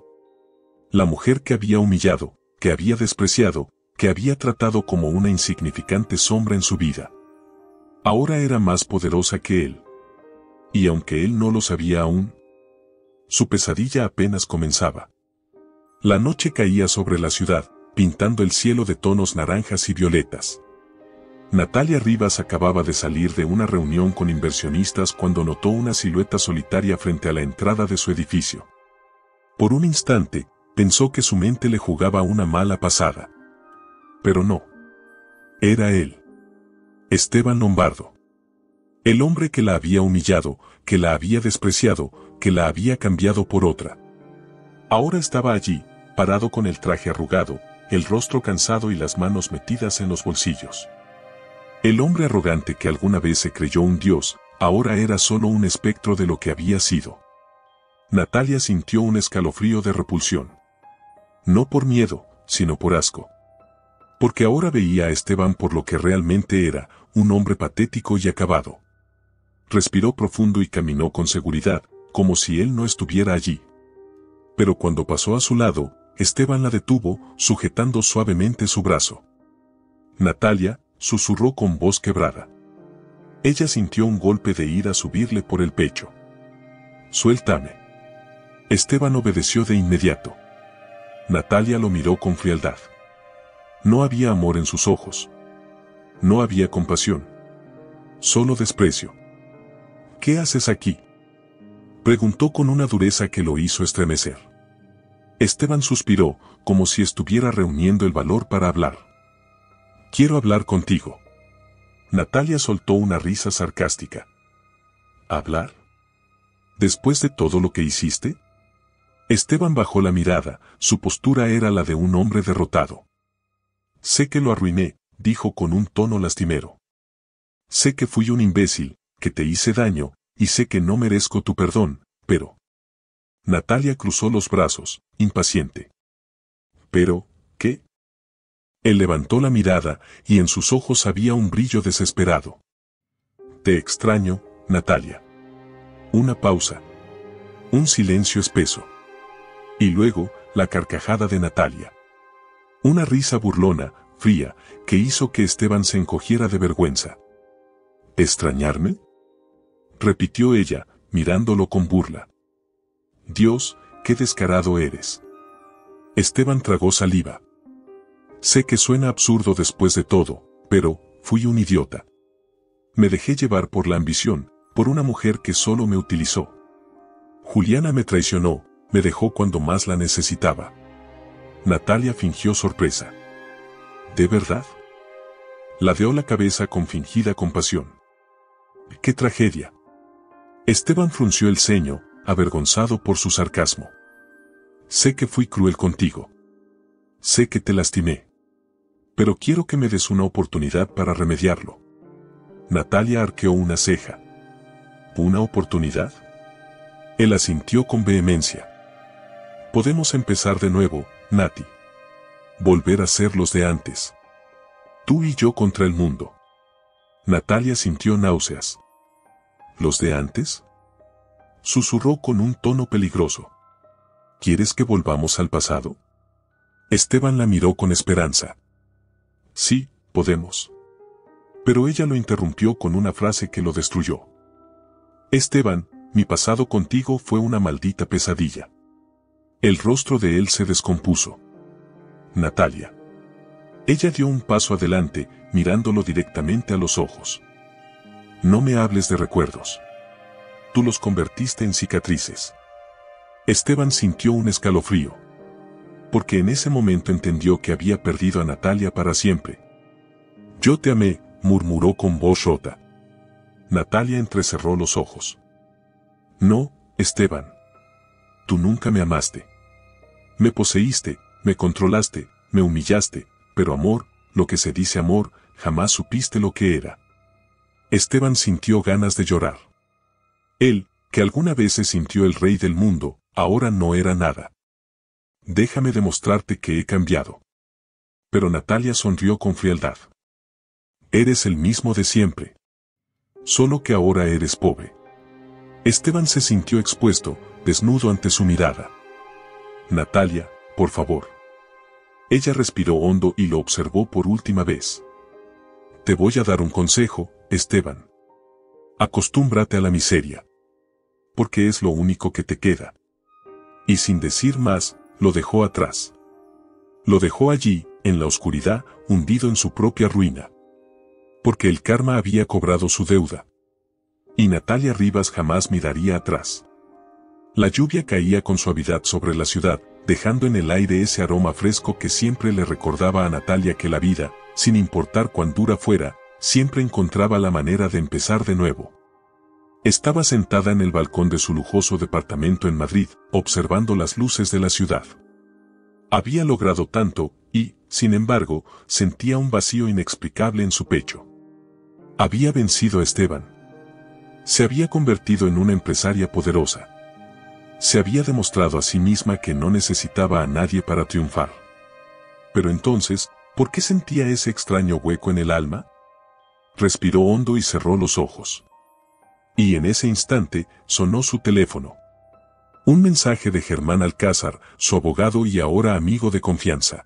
La mujer que había humillado, que había despreciado, que había tratado como una insignificante sombra en su vida. Ahora era más poderosa que él. Y aunque él no lo sabía aún, su pesadilla apenas comenzaba. La noche caía sobre la ciudad, pintando el cielo de tonos naranjas y violetas. Natalia Rivas acababa de salir de una reunión con inversionistas cuando notó una silueta solitaria frente a la entrada de su edificio. Por un instante, pensó que su mente le jugaba una mala pasada. Pero no. Era él. Esteban Lombardo. El hombre que la había humillado, que la había despreciado, que la había cambiado por otra. Ahora estaba allí, parado con el traje arrugado, el rostro cansado y las manos metidas en los bolsillos. El hombre arrogante que alguna vez se creyó un dios, ahora era solo un espectro de lo que había sido. Natalia sintió un escalofrío de repulsión. No por miedo, sino por asco. Porque ahora veía a Esteban por lo que realmente era, un hombre patético y acabado. Respiró profundo y caminó con seguridad, como si él no estuviera allí. Pero cuando pasó a su lado, Esteban la detuvo, sujetando suavemente su brazo. Natalia, susurró con voz quebrada. Ella sintió un golpe de ira subirle por el pecho. Suéltame. Esteban obedeció de inmediato. Natalia lo miró con frialdad. No había amor en sus ojos. No había compasión. Solo desprecio. ¿Qué haces aquí?, preguntó con una dureza que lo hizo estremecer. Esteban suspiró, como si estuviera reuniendo el valor para hablar. Quiero hablar contigo. Natalia soltó una risa sarcástica. ¿Hablar? ¿Después de todo lo que hiciste? Esteban bajó la mirada, su postura era la de un hombre derrotado. Sé que lo arruiné, dijo con un tono lastimero. Sé que fui un imbécil, que te hice daño, y sé que no merezco tu perdón, pero... Natalia cruzó los brazos, impaciente. ¿Pero, qué? Él levantó la mirada, y en sus ojos había un brillo desesperado. Te extraño, Natalia. Una pausa. Un silencio espeso. Y luego, la carcajada de Natalia. Una risa burlona, fría, que hizo que Esteban se encogiera de vergüenza. ¿Extrañarme?, repitió ella, mirándolo con burla. Dios, qué descarado eres. Esteban tragó saliva. Sé que suena absurdo después de todo, pero fui un idiota. Me dejé llevar por la ambición, por una mujer que solo me utilizó. Juliana me traicionó, me dejó cuando más la necesitaba. Natalia fingió sorpresa. ¿De verdad? Ladeó la cabeza con fingida compasión. ¡Qué tragedia! Esteban frunció el ceño, avergonzado por su sarcasmo. Sé que fui cruel contigo. Sé que te lastimé. Pero quiero que me des una oportunidad para remediarlo. Natalia arqueó una ceja. ¿Una oportunidad? Él asintió con vehemencia. Podemos empezar de nuevo, Nati. Volver a ser los de antes. Tú y yo contra el mundo. Natalia sintió náuseas. ¿Los de antes?, susurró con un tono peligroso. ¿Quieres que volvamos al pasado? Esteban la miró con esperanza. Sí, podemos. Pero ella lo interrumpió con una frase que lo destruyó. Esteban, mi pasado contigo fue una maldita pesadilla. El rostro de él se descompuso. Natalia. Ella dio un paso adelante, mirándolo directamente a los ojos. No me hables de recuerdos. Tú los convertiste en cicatrices. Esteban sintió un escalofrío. Porque en ese momento entendió que había perdido a Natalia para siempre. Yo te amé, murmuró con voz rota. Natalia entrecerró los ojos. No, Esteban. Tú nunca me amaste. Me poseíste, me controlaste, me humillaste, pero amor, lo que se dice amor, jamás supiste lo que era. Esteban sintió ganas de llorar. Él, que alguna vez se sintió el rey del mundo, ahora no era nada. Déjame demostrarte que he cambiado. Pero Natalia sonrió con frialdad. Eres el mismo de siempre. Solo que ahora eres pobre. Esteban se sintió expuesto, desnudo ante su mirada. Natalia, por favor. Ella respiró hondo y lo observó por última vez. Te voy a dar un consejo, Esteban. Acostúmbrate a la miseria. Porque es lo único que te queda. Y sin decir más, lo dejó atrás. Lo dejó allí, en la oscuridad, hundido en su propia ruina. Porque el karma había cobrado su deuda. Y Natalia Rivas jamás miraría atrás. La lluvia caía con suavidad sobre la ciudad, dejando en el aire ese aroma fresco que siempre le recordaba a Natalia que la vida, sin importar cuán dura fuera, siempre encontraba la manera de empezar de nuevo. Estaba sentada en el balcón de su lujoso departamento en Madrid, observando las luces de la ciudad. Había logrado tanto, y, sin embargo, sentía un vacío inexplicable en su pecho. Había vencido a Esteban. Se había convertido en una empresaria poderosa. Se había demostrado a sí misma que no necesitaba a nadie para triunfar. Pero entonces, ¿por qué sentía ese extraño hueco en el alma? Respiró hondo y cerró los ojos. Y en ese instante, sonó su teléfono. Un mensaje de Germán Alcázar, su abogado y ahora amigo de confianza.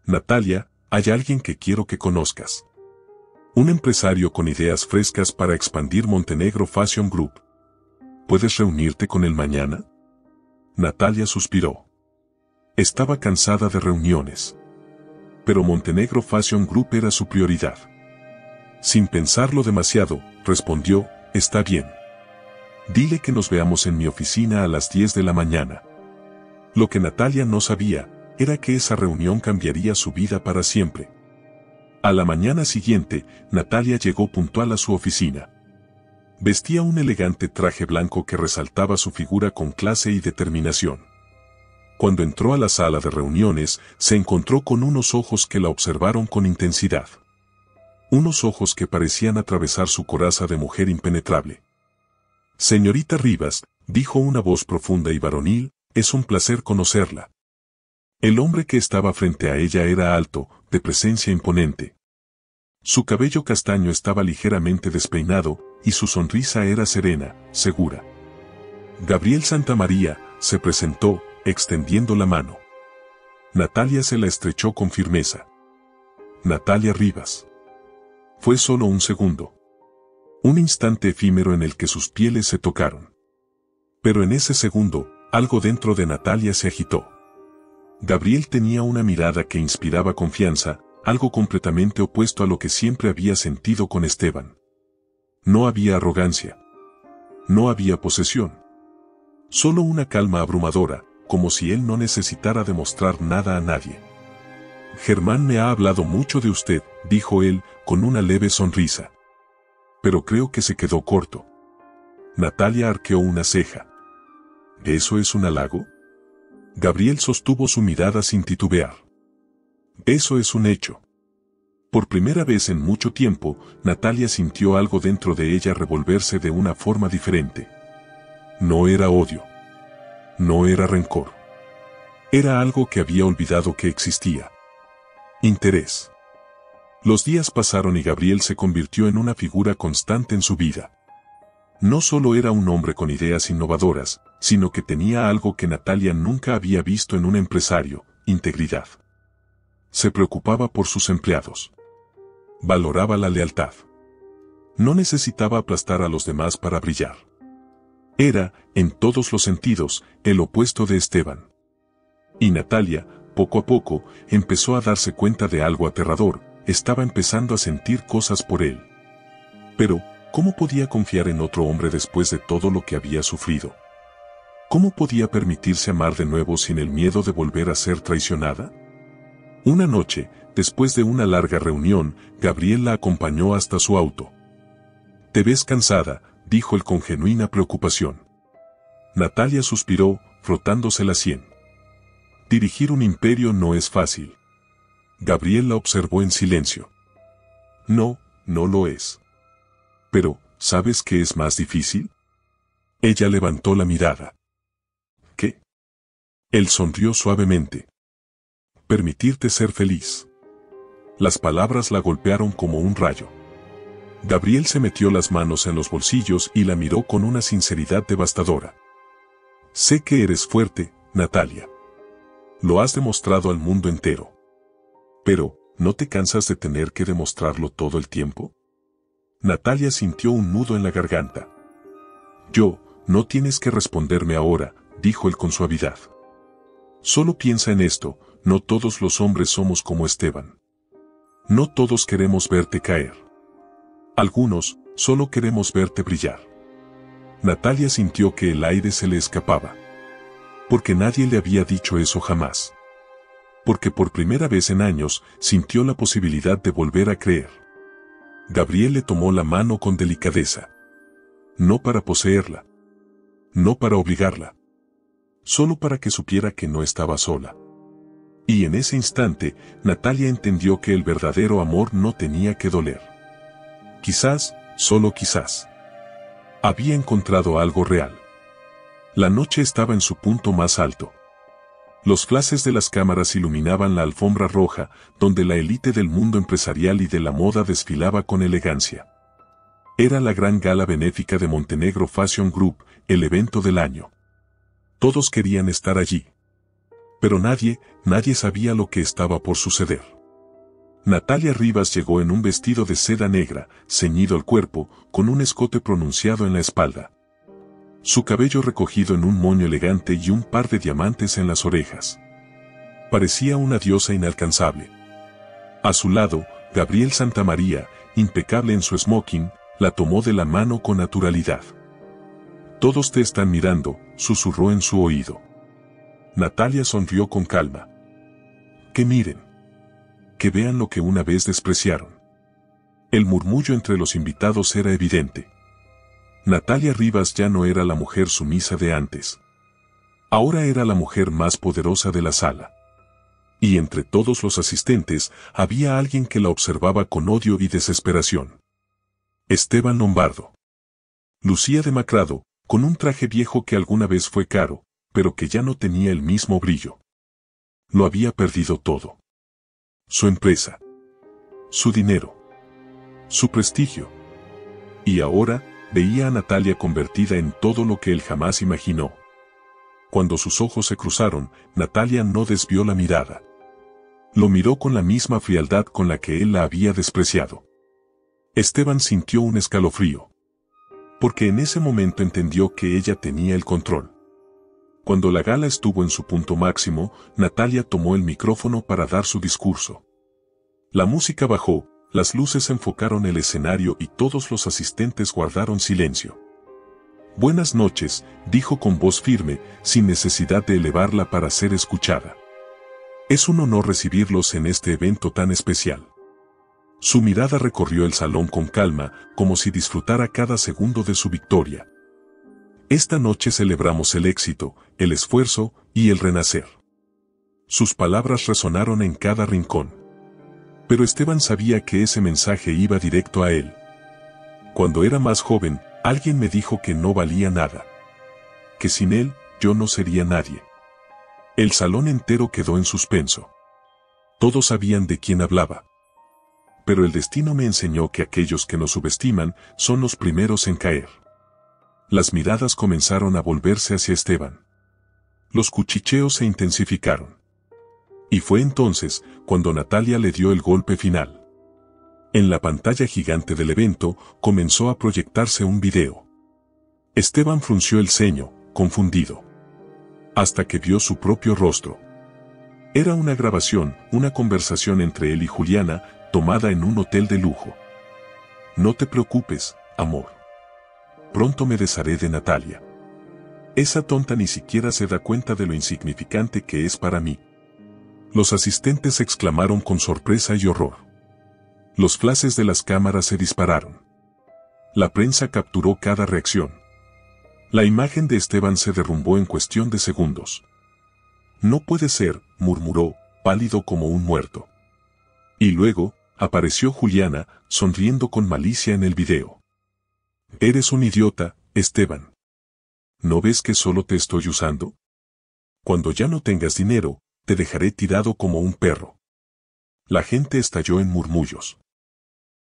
Natalia, hay alguien que quiero que conozcas. Un empresario con ideas frescas para expandir Montenegro Fashion Group. ¿Puedes reunirte con él mañana? Natalia suspiró. Estaba cansada de reuniones. Pero Montenegro Fashion Group era su prioridad. Sin pensarlo demasiado, respondió, está bien. Dile que nos veamos en mi oficina a las 10 de la mañana. Lo que Natalia no sabía, era que esa reunión cambiaría su vida para siempre. A la mañana siguiente, Natalia llegó puntual a su oficina. Vestía un elegante traje blanco que resaltaba su figura con clase y determinación. Cuando entró a la sala de reuniones, se encontró con unos ojos que la observaron con intensidad. Unos ojos que parecían atravesar su coraza de mujer impenetrable. Señorita Rivas, dijo una voz profunda y varonil, es un placer conocerla. El hombre que estaba frente a ella era alto, de presencia imponente. Su cabello castaño estaba ligeramente despeinado, y su sonrisa era serena, segura. Gabriel Santamaría se presentó, extendiendo la mano. Natalia se la estrechó con firmeza. Natalia Rivas. Fue solo un segundo. Un instante efímero en el que sus pieles se tocaron. Pero en ese segundo, algo dentro de Natalia se agitó. Gabriel tenía una mirada que inspiraba confianza, algo completamente opuesto a lo que siempre había sentido con Esteban. No había arrogancia. No había posesión. Solo una calma abrumadora, como si él no necesitara demostrar nada a nadie. Germán me ha hablado mucho de usted, dijo él, con una leve sonrisa. Pero creo que se quedó corto. Natalia arqueó una ceja. ¿Eso es un halago? Gabriel sostuvo su mirada sin titubear. Eso es un hecho. Por primera vez en mucho tiempo, Natalia sintió algo dentro de ella revolverse de una forma diferente. No era odio. No era rencor. Era algo que había olvidado que existía. Interés. Los días pasaron y Gabriel se convirtió en una figura constante en su vida. No solo era un hombre con ideas innovadoras, sino que tenía algo que Natalia nunca había visto en un empresario: integridad. Se preocupaba por sus empleados. Valoraba la lealtad. No necesitaba aplastar a los demás para brillar. Era, en todos los sentidos, el opuesto de Esteban. Y Natalia, poco a poco, empezó a darse cuenta de algo aterrador: estaba empezando a sentir cosas por él. Pero, ¿cómo podía confiar en otro hombre después de todo lo que había sufrido? ¿Cómo podía permitirse amar de nuevo sin el miedo de volver a ser traicionada? Una noche, después de una larga reunión, Gabriel la acompañó hasta su auto. «Te ves cansada», dijo él con genuina preocupación. Natalia suspiró, frotándose la sien. Dirigir un imperio no es fácil. Gabriel la observó en silencio. No, no lo es. Pero, ¿sabes qué es más difícil? Ella levantó la mirada. ¿Qué? Él sonrió suavemente. Permitirte ser feliz. Las palabras la golpearon como un rayo. Gabriel se metió las manos en los bolsillos y la miró con una sinceridad devastadora. Sé que eres fuerte, Natalia. Lo has demostrado al mundo entero. Pero, ¿no te cansas de tener que demostrarlo todo el tiempo? Natalia sintió un nudo en la garganta. No tienes que responderme ahora, dijo él con suavidad. Solo piensa en esto: no todos los hombres somos como Esteban. No todos queremos verte caer. Algunos, solo queremos verte brillar. Natalia sintió que el aire se le escapaba. Porque nadie le había dicho eso jamás. Porque por primera vez en años, sintió la posibilidad de volver a creer. Gabriel le tomó la mano con delicadeza. No para poseerla. No para obligarla. Solo para que supiera que no estaba sola. Y en ese instante, Natalia entendió que el verdadero amor no tenía que doler. Quizás, solo quizás, había encontrado algo real. La noche estaba en su punto más alto. Los flashes de las cámaras iluminaban la alfombra roja, donde la élite del mundo empresarial y de la moda desfilaba con elegancia. Era la gran gala benéfica de Montenegro Fashion Group, el evento del año. Todos querían estar allí. Pero nadie sabía lo que estaba por suceder. Natalia Rivas llegó en un vestido de seda negra, ceñido al cuerpo, con un escote pronunciado en la espalda. Su cabello recogido en un moño elegante y un par de diamantes en las orejas. Parecía una diosa inalcanzable. A su lado, Gabriel Santamaría, impecable en su smoking, la tomó de la mano con naturalidad. «Todos te están mirando», susurró en su oído. Natalia sonrió con calma. «Que miren. Que vean lo que una vez despreciaron». El murmullo entre los invitados era evidente. Natalia Rivas ya no era la mujer sumisa de antes. Ahora era la mujer más poderosa de la sala. Y entre todos los asistentes había alguien que la observaba con odio y desesperación. Esteban Lombardo. Lucía demacrado, con un traje viejo que alguna vez fue caro, pero que ya no tenía el mismo brillo. Lo había perdido todo. Su empresa. Su dinero. Su prestigio. Y ahora veía a Natalia convertida en todo lo que él jamás imaginó. Cuando sus ojos se cruzaron, Natalia no desvió la mirada. Lo miró con la misma frialdad con la que él la había despreciado. Esteban sintió un escalofrío. Porque en ese momento entendió que ella tenía el control. Cuando la gala estuvo en su punto máximo, Natalia tomó el micrófono para dar su discurso. La música bajó, las luces enfocaron el escenario y todos los asistentes guardaron silencio. «Buenas noches», dijo con voz firme, sin necesidad de elevarla para ser escuchada. «Es un honor recibirlos en este evento tan especial». Su mirada recorrió el salón con calma, como si disfrutara cada segundo de su victoria. «Esta noche celebramos el éxito, el esfuerzo y el renacer». Sus palabras resonaron en cada rincón. Pero Esteban sabía que ese mensaje iba directo a él. «Cuando era más joven, alguien me dijo que no valía nada. Que sin él, yo no sería nadie». El salón entero quedó en suspenso. Todos sabían de quién hablaba. Pero el destino me enseñó que aquellos que nos subestiman son los primeros en caer. Las miradas comenzaron a volverse hacia Esteban. Los cuchicheos se intensificaron. Y fue entonces cuando Natalia le dio el golpe final. En la pantalla gigante del evento comenzó a proyectarse un video. Esteban frunció el ceño, confundido. Hasta que vio su propio rostro. Era una grabación, una conversación entre él y Juliana, tomada en un hotel de lujo. «No te preocupes, amor. Pronto me desharé de Natalia. Esa tonta ni siquiera se da cuenta de lo insignificante que es para mí». Los asistentes exclamaron con sorpresa y horror. Los flashes de las cámaras se dispararon. La prensa capturó cada reacción. La imagen de Esteban se derrumbó en cuestión de segundos. «No puede ser», murmuró, pálido como un muerto. Y luego, apareció Juliana, sonriendo con malicia en el video. «Eres un idiota, Esteban. ¿No ves que solo te estoy usando? Cuando ya no tengas dinero, te dejaré tirado como un perro». La gente estalló en murmullos.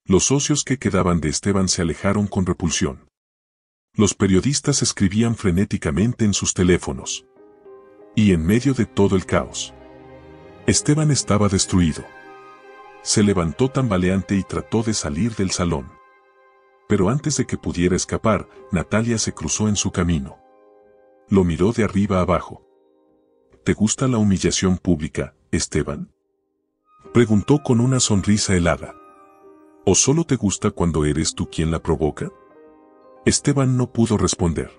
Los socios que quedaban de Esteban se alejaron con repulsión. Los periodistas escribían frenéticamente en sus teléfonos. Y en medio de todo el caos, Esteban estaba destruido. Se levantó tambaleante y trató de salir del salón. Pero antes de que pudiera escapar, Natalia se cruzó en su camino. Lo miró de arriba abajo. «¿Te gusta la humillación pública, Esteban?», preguntó con una sonrisa helada. «¿O solo te gusta cuando eres tú quien la provoca?». Esteban no pudo responder.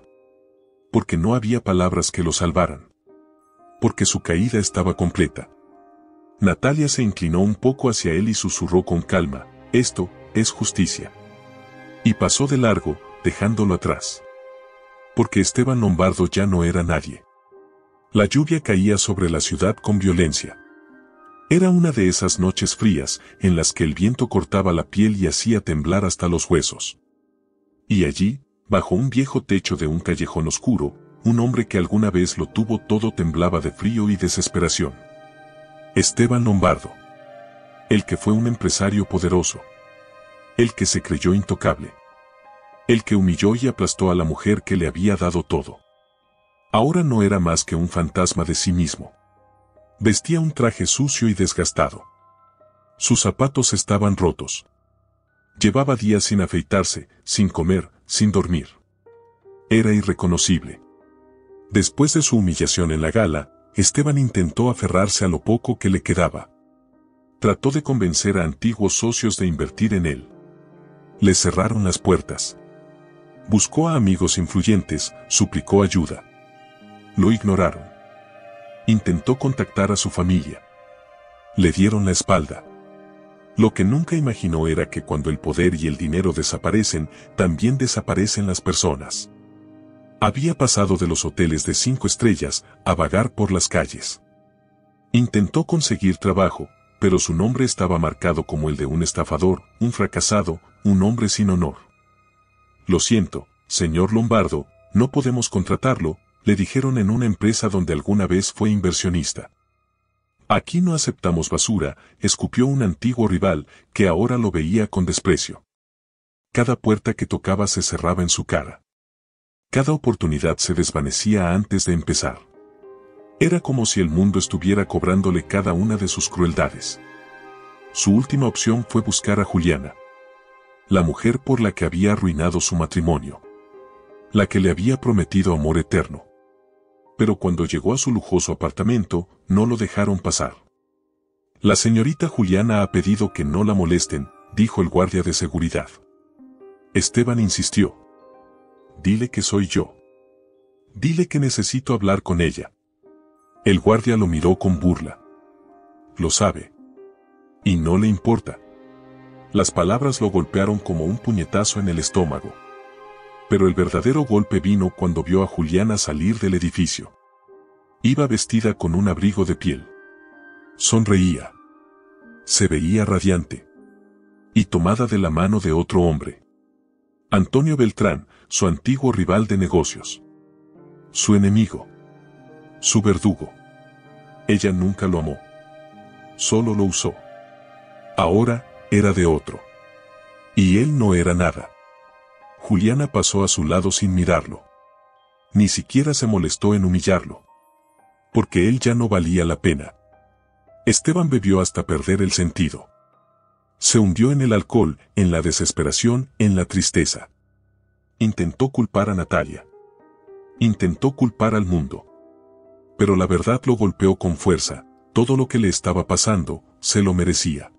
Porque no había palabras que lo salvaran. Porque su caída estaba completa. Natalia se inclinó un poco hacia él y susurró con calma: «Esto es justicia». Y pasó de largo, dejándolo atrás. Porque Esteban Lombardo ya no era nadie. La lluvia caía sobre la ciudad con violencia. Era una de esas noches frías en las que el viento cortaba la piel y hacía temblar hasta los huesos. Y allí, bajo un viejo techo de un callejón oscuro, un hombre que alguna vez lo tuvo todo temblaba de frío y desesperación. Esteban Lombardo. El que fue un empresario poderoso. El que se creyó intocable. El que humilló y aplastó a la mujer que le había dado todo. Ahora no era más que un fantasma de sí mismo. Vestía un traje sucio y desgastado. Sus zapatos estaban rotos. Llevaba días sin afeitarse, sin comer, sin dormir. Era irreconocible. Después de su humillación en la gala, Esteban intentó aferrarse a lo poco que le quedaba. Trató de convencer a antiguos socios de invertir en él. Le cerraron las puertas. Buscó a amigos influyentes, suplicó ayuda. Lo ignoraron. Intentó contactar a su familia. Le dieron la espalda. Lo que nunca imaginó era que cuando el poder y el dinero desaparecen, también desaparecen las personas. Había pasado de los hoteles de 5 estrellas a vagar por las calles. Intentó conseguir trabajo, pero su nombre estaba marcado como el de un estafador, un fracasado, un hombre sin honor. Lo siento, señor Lombardo, no podemos contratarlo, le dijeron en una empresa donde alguna vez fue inversionista. Aquí no aceptamos basura, escupió un antiguo rival que ahora lo veía con desprecio. Cada puerta que tocaba se cerraba en su cara. Cada oportunidad se desvanecía antes de empezar. Era como si el mundo estuviera cobrándole cada una de sus crueldades. Su última opción fue buscar a Juliana. La mujer por la que había arruinado su matrimonio. La que le había prometido amor eterno. Pero cuando llegó a su lujoso apartamento, no lo dejaron pasar. La señorita Juliana ha pedido que no la molesten, dijo el guardia de seguridad. Esteban insistió. Dile que soy yo. Dile que necesito hablar con ella. El guardia lo miró con burla. Lo sabe. Y no le importa. Las palabras lo golpearon como un puñetazo en el estómago. Pero el verdadero golpe vino cuando vio a Juliana salir del edificio. Iba vestida con un abrigo de piel. Sonreía. Se veía radiante. Y tomada de la mano de otro hombre. Antonio Beltrán, su antiguo rival de negocios. Su enemigo. Su verdugo. Ella nunca lo amó. Solo lo usó. Ahora, era de otro. Y él no era nada. Juliana pasó a su lado sin mirarlo. Ni siquiera se molestó en humillarlo. Porque él ya no valía la pena. Esteban bebió hasta perder el sentido. Se hundió en el alcohol, en la desesperación, en la tristeza. Intentó culpar a Natalia. Intentó culpar al mundo. Pero la verdad lo golpeó con fuerza, todo lo que le estaba pasando, se lo merecía.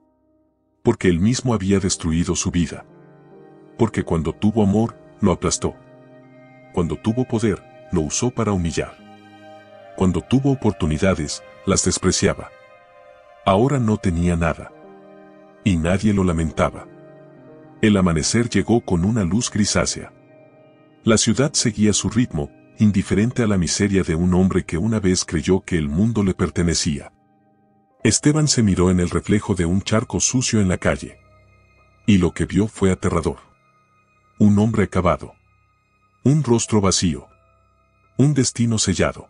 Porque él mismo había destruido su vida. Porque cuando tuvo amor, lo aplastó. Cuando tuvo poder, lo usó para humillar. Cuando tuvo oportunidades, las despreciaba. Ahora no tenía nada. Y nadie lo lamentaba. El amanecer llegó con una luz grisácea. La ciudad seguía su ritmo, indiferente a la miseria de un hombre que una vez creyó que el mundo le pertenecía. Esteban se miró en el reflejo de un charco sucio en la calle. Y lo que vio fue aterrador. Un hombre acabado. Un rostro vacío. Un destino sellado.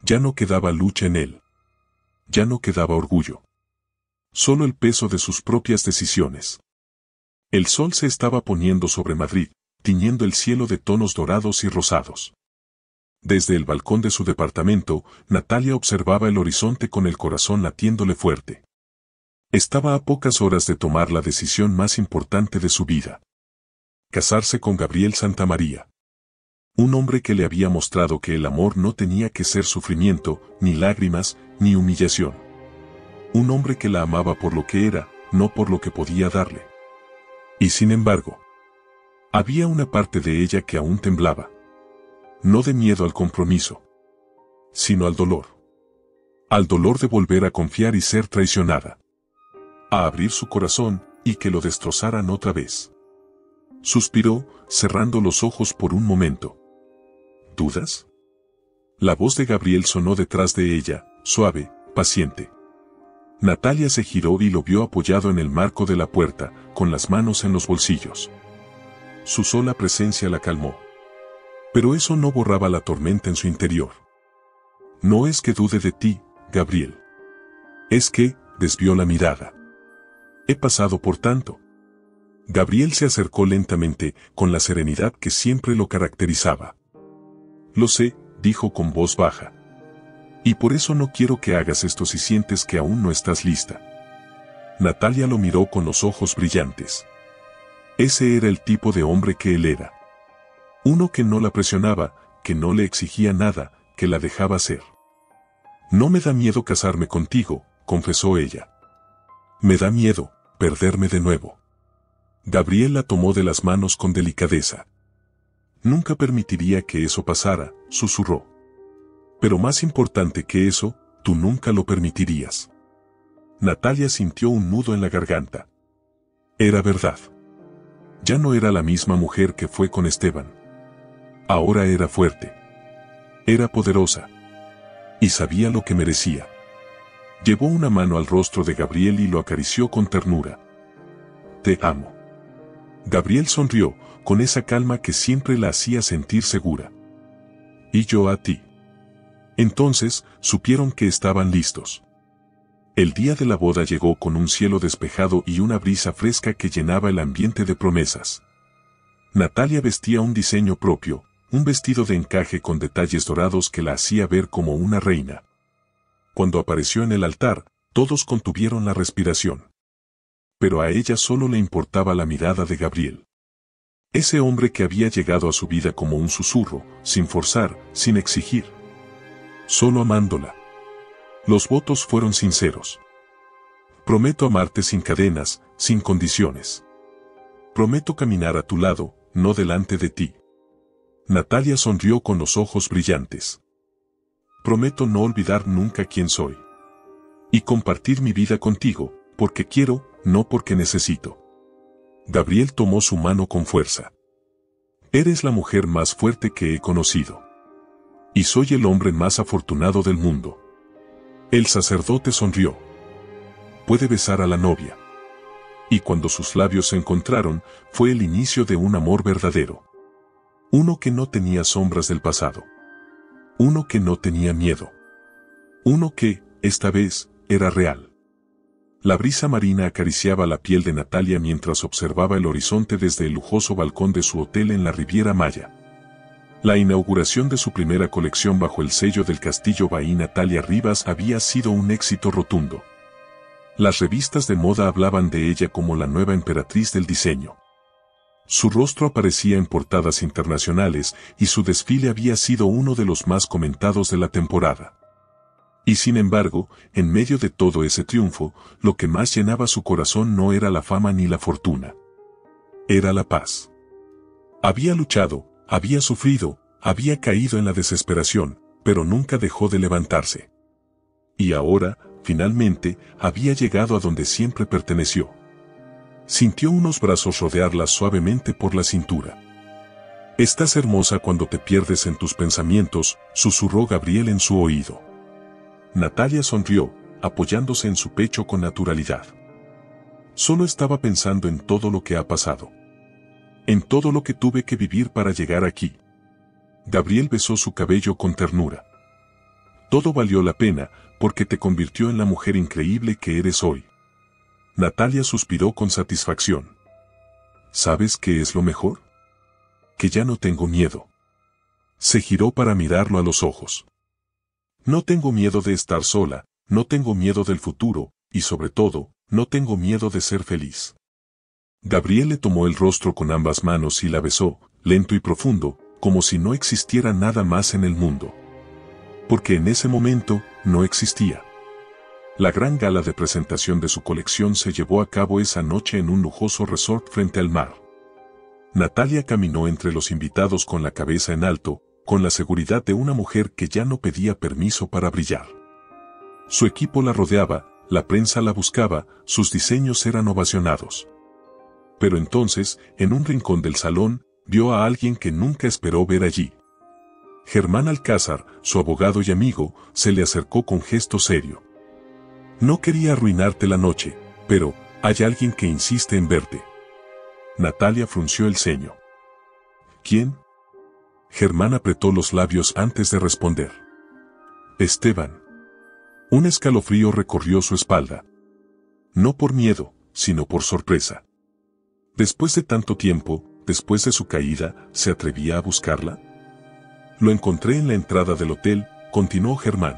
Ya no quedaba lucha en él. Ya no quedaba orgullo. Solo el peso de sus propias decisiones. El sol se estaba poniendo sobre Madrid, tiñendo el cielo de tonos dorados y rosados. Desde el balcón de su departamento, Natalia observaba el horizonte con el corazón latiéndole fuerte. Estaba a pocas horas de tomar la decisión más importante de su vida. Casarse con Gabriel Santamaría. Un hombre que le había mostrado que el amor no tenía que ser sufrimiento, ni lágrimas, ni humillación. Un hombre que la amaba por lo que era, no por lo que podía darle. Y sin embargo, había una parte de ella que aún temblaba. No de miedo al compromiso, sino al dolor. Al dolor de volver a confiar y ser traicionada. A abrir su corazón, y que lo destrozaran otra vez. Suspiró, cerrando los ojos por un momento. ¿Dudas? La voz de Gabriel sonó detrás de ella, suave, paciente. Natalia se giró y lo vio apoyado en el marco de la puerta, con las manos en los bolsillos. Su sola presencia la calmó. Pero eso no borraba la tormenta en su interior. No es que dude de ti, Gabriel. Es que, desvió la mirada. He pasado por tanto. Gabriel se acercó lentamente, con la serenidad que siempre lo caracterizaba. Lo sé, dijo con voz baja. Y por eso no quiero que hagas esto si sientes que aún no estás lista. Natalia lo miró con los ojos brillantes. Ese era el tipo de hombre que él era. Uno que no la presionaba, que no le exigía nada, que la dejaba ser. No me da miedo casarme contigo, confesó ella. Me da miedo, perderme de nuevo. Gabriel la tomó de las manos con delicadeza. Nunca permitiría que eso pasara, susurró. Pero más importante que eso, tú nunca lo permitirías. Natalia sintió un nudo en la garganta. Era verdad. Ya no era la misma mujer que fue con Esteban. Ahora era fuerte. Era poderosa. Y sabía lo que merecía. Llevó una mano al rostro de Gabriel y lo acarició con ternura. Te amo. Gabriel sonrió, con esa calma que siempre la hacía sentir segura. Y yo a ti. Entonces, supieron que estaban listos. El día de la boda llegó con un cielo despejado y una brisa fresca que llenaba el ambiente de promesas. Natalia vestía un diseño propio, un vestido de encaje con detalles dorados que la hacía ver como una reina. Cuando apareció en el altar, todos contuvieron la respiración. Pero a ella solo le importaba la mirada de Gabriel. Ese hombre que había llegado a su vida como un susurro, sin forzar, sin exigir. Solo amándola. Los votos fueron sinceros. Prometo amarte sin cadenas, sin condiciones. Prometo caminar a tu lado, no delante de ti. Natalia sonrió con los ojos brillantes. Prometo no olvidar nunca quién soy. Y compartir mi vida contigo, porque quiero, no porque necesito. Gabriel tomó su mano con fuerza. Eres la mujer más fuerte que he conocido. Y soy el hombre más afortunado del mundo. El sacerdote sonrió. Puede besar a la novia. Y cuando sus labios se encontraron, fue el inicio de un amor verdadero. Uno que no tenía sombras del pasado. Uno que no tenía miedo. Uno que, esta vez, era real. La brisa marina acariciaba la piel de Natalia mientras observaba el horizonte desde el lujoso balcón de su hotel en la Riviera Maya. La inauguración de su primera colección bajo el sello del Castillo Bahí Natalia Rivas había sido un éxito rotundo. Las revistas de moda hablaban de ella como la nueva emperatriz del diseño. Su rostro aparecía en portadas internacionales y su desfile había sido uno de los más comentados de la temporada. Y sin embargo, en medio de todo ese triunfo, lo que más llenaba su corazón no era la fama ni la fortuna. Era la paz. Había luchado, había sufrido, había caído en la desesperación, pero nunca dejó de levantarse. Y ahora, finalmente, había llegado a donde siempre perteneció. Sintió unos brazos rodearla suavemente por la cintura. Estás hermosa cuando te pierdes en tus pensamientos, susurró Gabriel en su oído. Natalia sonrió, apoyándose en su pecho con naturalidad. Solo estaba pensando en todo lo que ha pasado. En todo lo que tuve que vivir para llegar aquí. Gabriel besó su cabello con ternura. Todo valió la pena, porque te convirtió en la mujer increíble que eres hoy. Natalia suspiró con satisfacción. ¿Sabes qué es lo mejor? Que ya no tengo miedo. Se giró para mirarlo a los ojos. No tengo miedo de estar sola, no tengo miedo del futuro, y sobre todo, no tengo miedo de ser feliz. Gabriel le tomó el rostro con ambas manos y la besó, lento y profundo, como si no existiera nada más en el mundo. Porque en ese momento, no existía. La gran gala de presentación de su colección se llevó a cabo esa noche en un lujoso resort frente al mar. Natalia caminó entre los invitados con la cabeza en alto, con la seguridad de una mujer que ya no pedía permiso para brillar. Su equipo la rodeaba, la prensa la buscaba, sus diseños eran ovacionados. Pero entonces, en un rincón del salón, vio a alguien que nunca esperó ver allí. Germán Alcázar, su abogado y amigo, se le acercó con gesto serio. No quería arruinarte la noche, pero hay alguien que insiste en verte. Natalia frunció el ceño. ¿Quién? Germán apretó los labios antes de responder. Esteban. Un escalofrío recorrió su espalda. No por miedo, sino por sorpresa. Después de tanto tiempo, después de su caída, ¿se atrevía a buscarla? Lo encontré en la entrada del hotel, continuó Germán.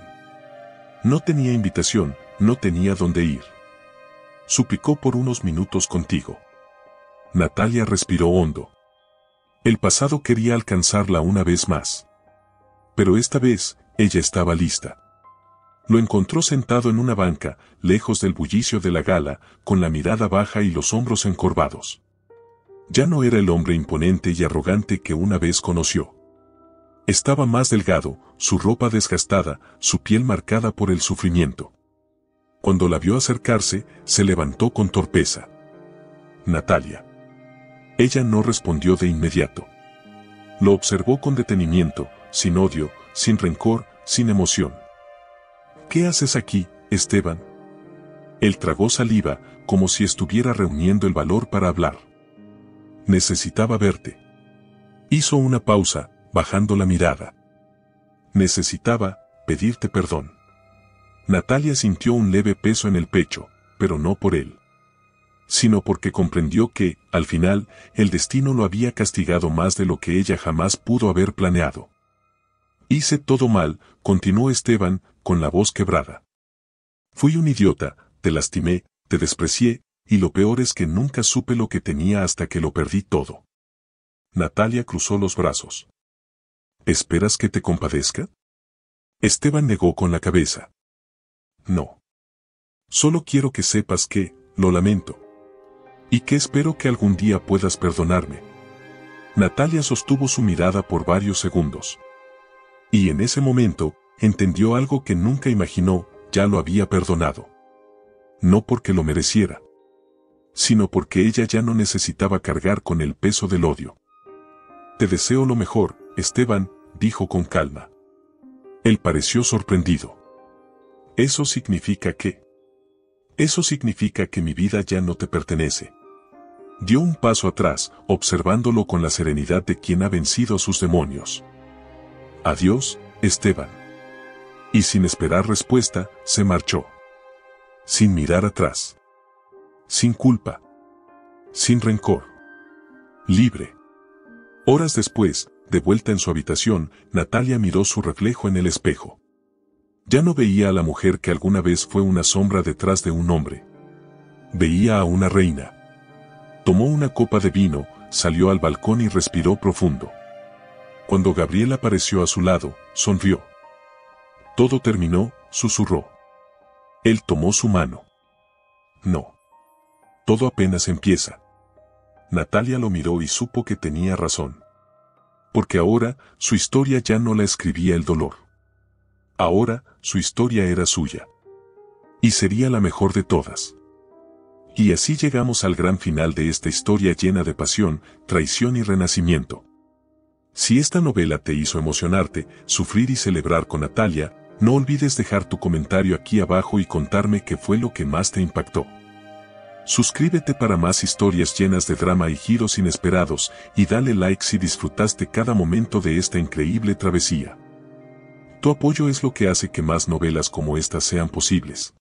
No tenía invitación, no tenía dónde ir. Suplicó por unos minutos contigo. Natalia respiró hondo. El pasado quería alcanzarla una vez más. Pero esta vez, ella estaba lista. Lo encontró sentado en una banca, lejos del bullicio de la gala, con la mirada baja y los hombros encorvados. Ya no era el hombre imponente y arrogante que una vez conoció. Estaba más delgado, su ropa desgastada, su piel marcada por el sufrimiento. Cuando la vio acercarse, se levantó con torpeza. Natalia. Ella no respondió de inmediato. Lo observó con detenimiento, sin odio, sin rencor, sin emoción. ¿Qué haces aquí, Esteban? Él tragó saliva, como si estuviera reuniendo el valor para hablar. Necesitaba verte. Hizo una pausa, bajando la mirada. Necesitaba pedirte perdón. Natalia sintió un leve peso en el pecho, pero no por él, sino porque comprendió que, al final, el destino lo había castigado más de lo que ella jamás pudo haber planeado. Hice todo mal, continuó Esteban, con la voz quebrada. Fui un idiota, te lastimé, te desprecié, y lo peor es que nunca supe lo que tenía hasta que lo perdí todo. Natalia cruzó los brazos. ¿Esperas que te compadezca? Esteban negó con la cabeza. No. Solo quiero que sepas que, lo lamento. Y que espero que algún día puedas perdonarme. Natalia sostuvo su mirada por varios segundos. Y en ese momento, entendió algo que nunca imaginó, ya lo había perdonado. No porque lo mereciera, sino porque ella ya no necesitaba cargar con el peso del odio. Te deseo lo mejor, Esteban, dijo con calma. Él pareció sorprendido. ¿Eso significa qué? Eso significa que mi vida ya no te pertenece. Dio un paso atrás, observándolo con la serenidad de quien ha vencido a sus demonios. Adiós, Esteban. Y sin esperar respuesta, se marchó. Sin mirar atrás. Sin culpa. Sin rencor. Libre. Horas después, de vuelta en su habitación, Natalia miró su reflejo en el espejo. Ya no veía a la mujer que alguna vez fue una sombra detrás de un hombre. Veía a una reina. Tomó una copa de vino, salió al balcón y respiró profundo. Cuando Gabriel apareció a su lado, sonrió. Todo terminó, susurró. Él tomó su mano. No. Todo apenas empieza. Natalia lo miró y supo que tenía razón. Porque ahora, su historia ya no la escribía el dolor. Ahora, su historia era suya. Y sería la mejor de todas. Y así llegamos al gran final de esta historia llena de pasión, traición y renacimiento. Si esta novela te hizo emocionarte, sufrir y celebrar con Natalia, no olvides dejar tu comentario aquí abajo y contarme qué fue lo que más te impactó. Suscríbete para más historias llenas de drama y giros inesperados, y dale like si disfrutaste cada momento de esta increíble travesía. Tu apoyo es lo que hace que más novelas como esta sean posibles.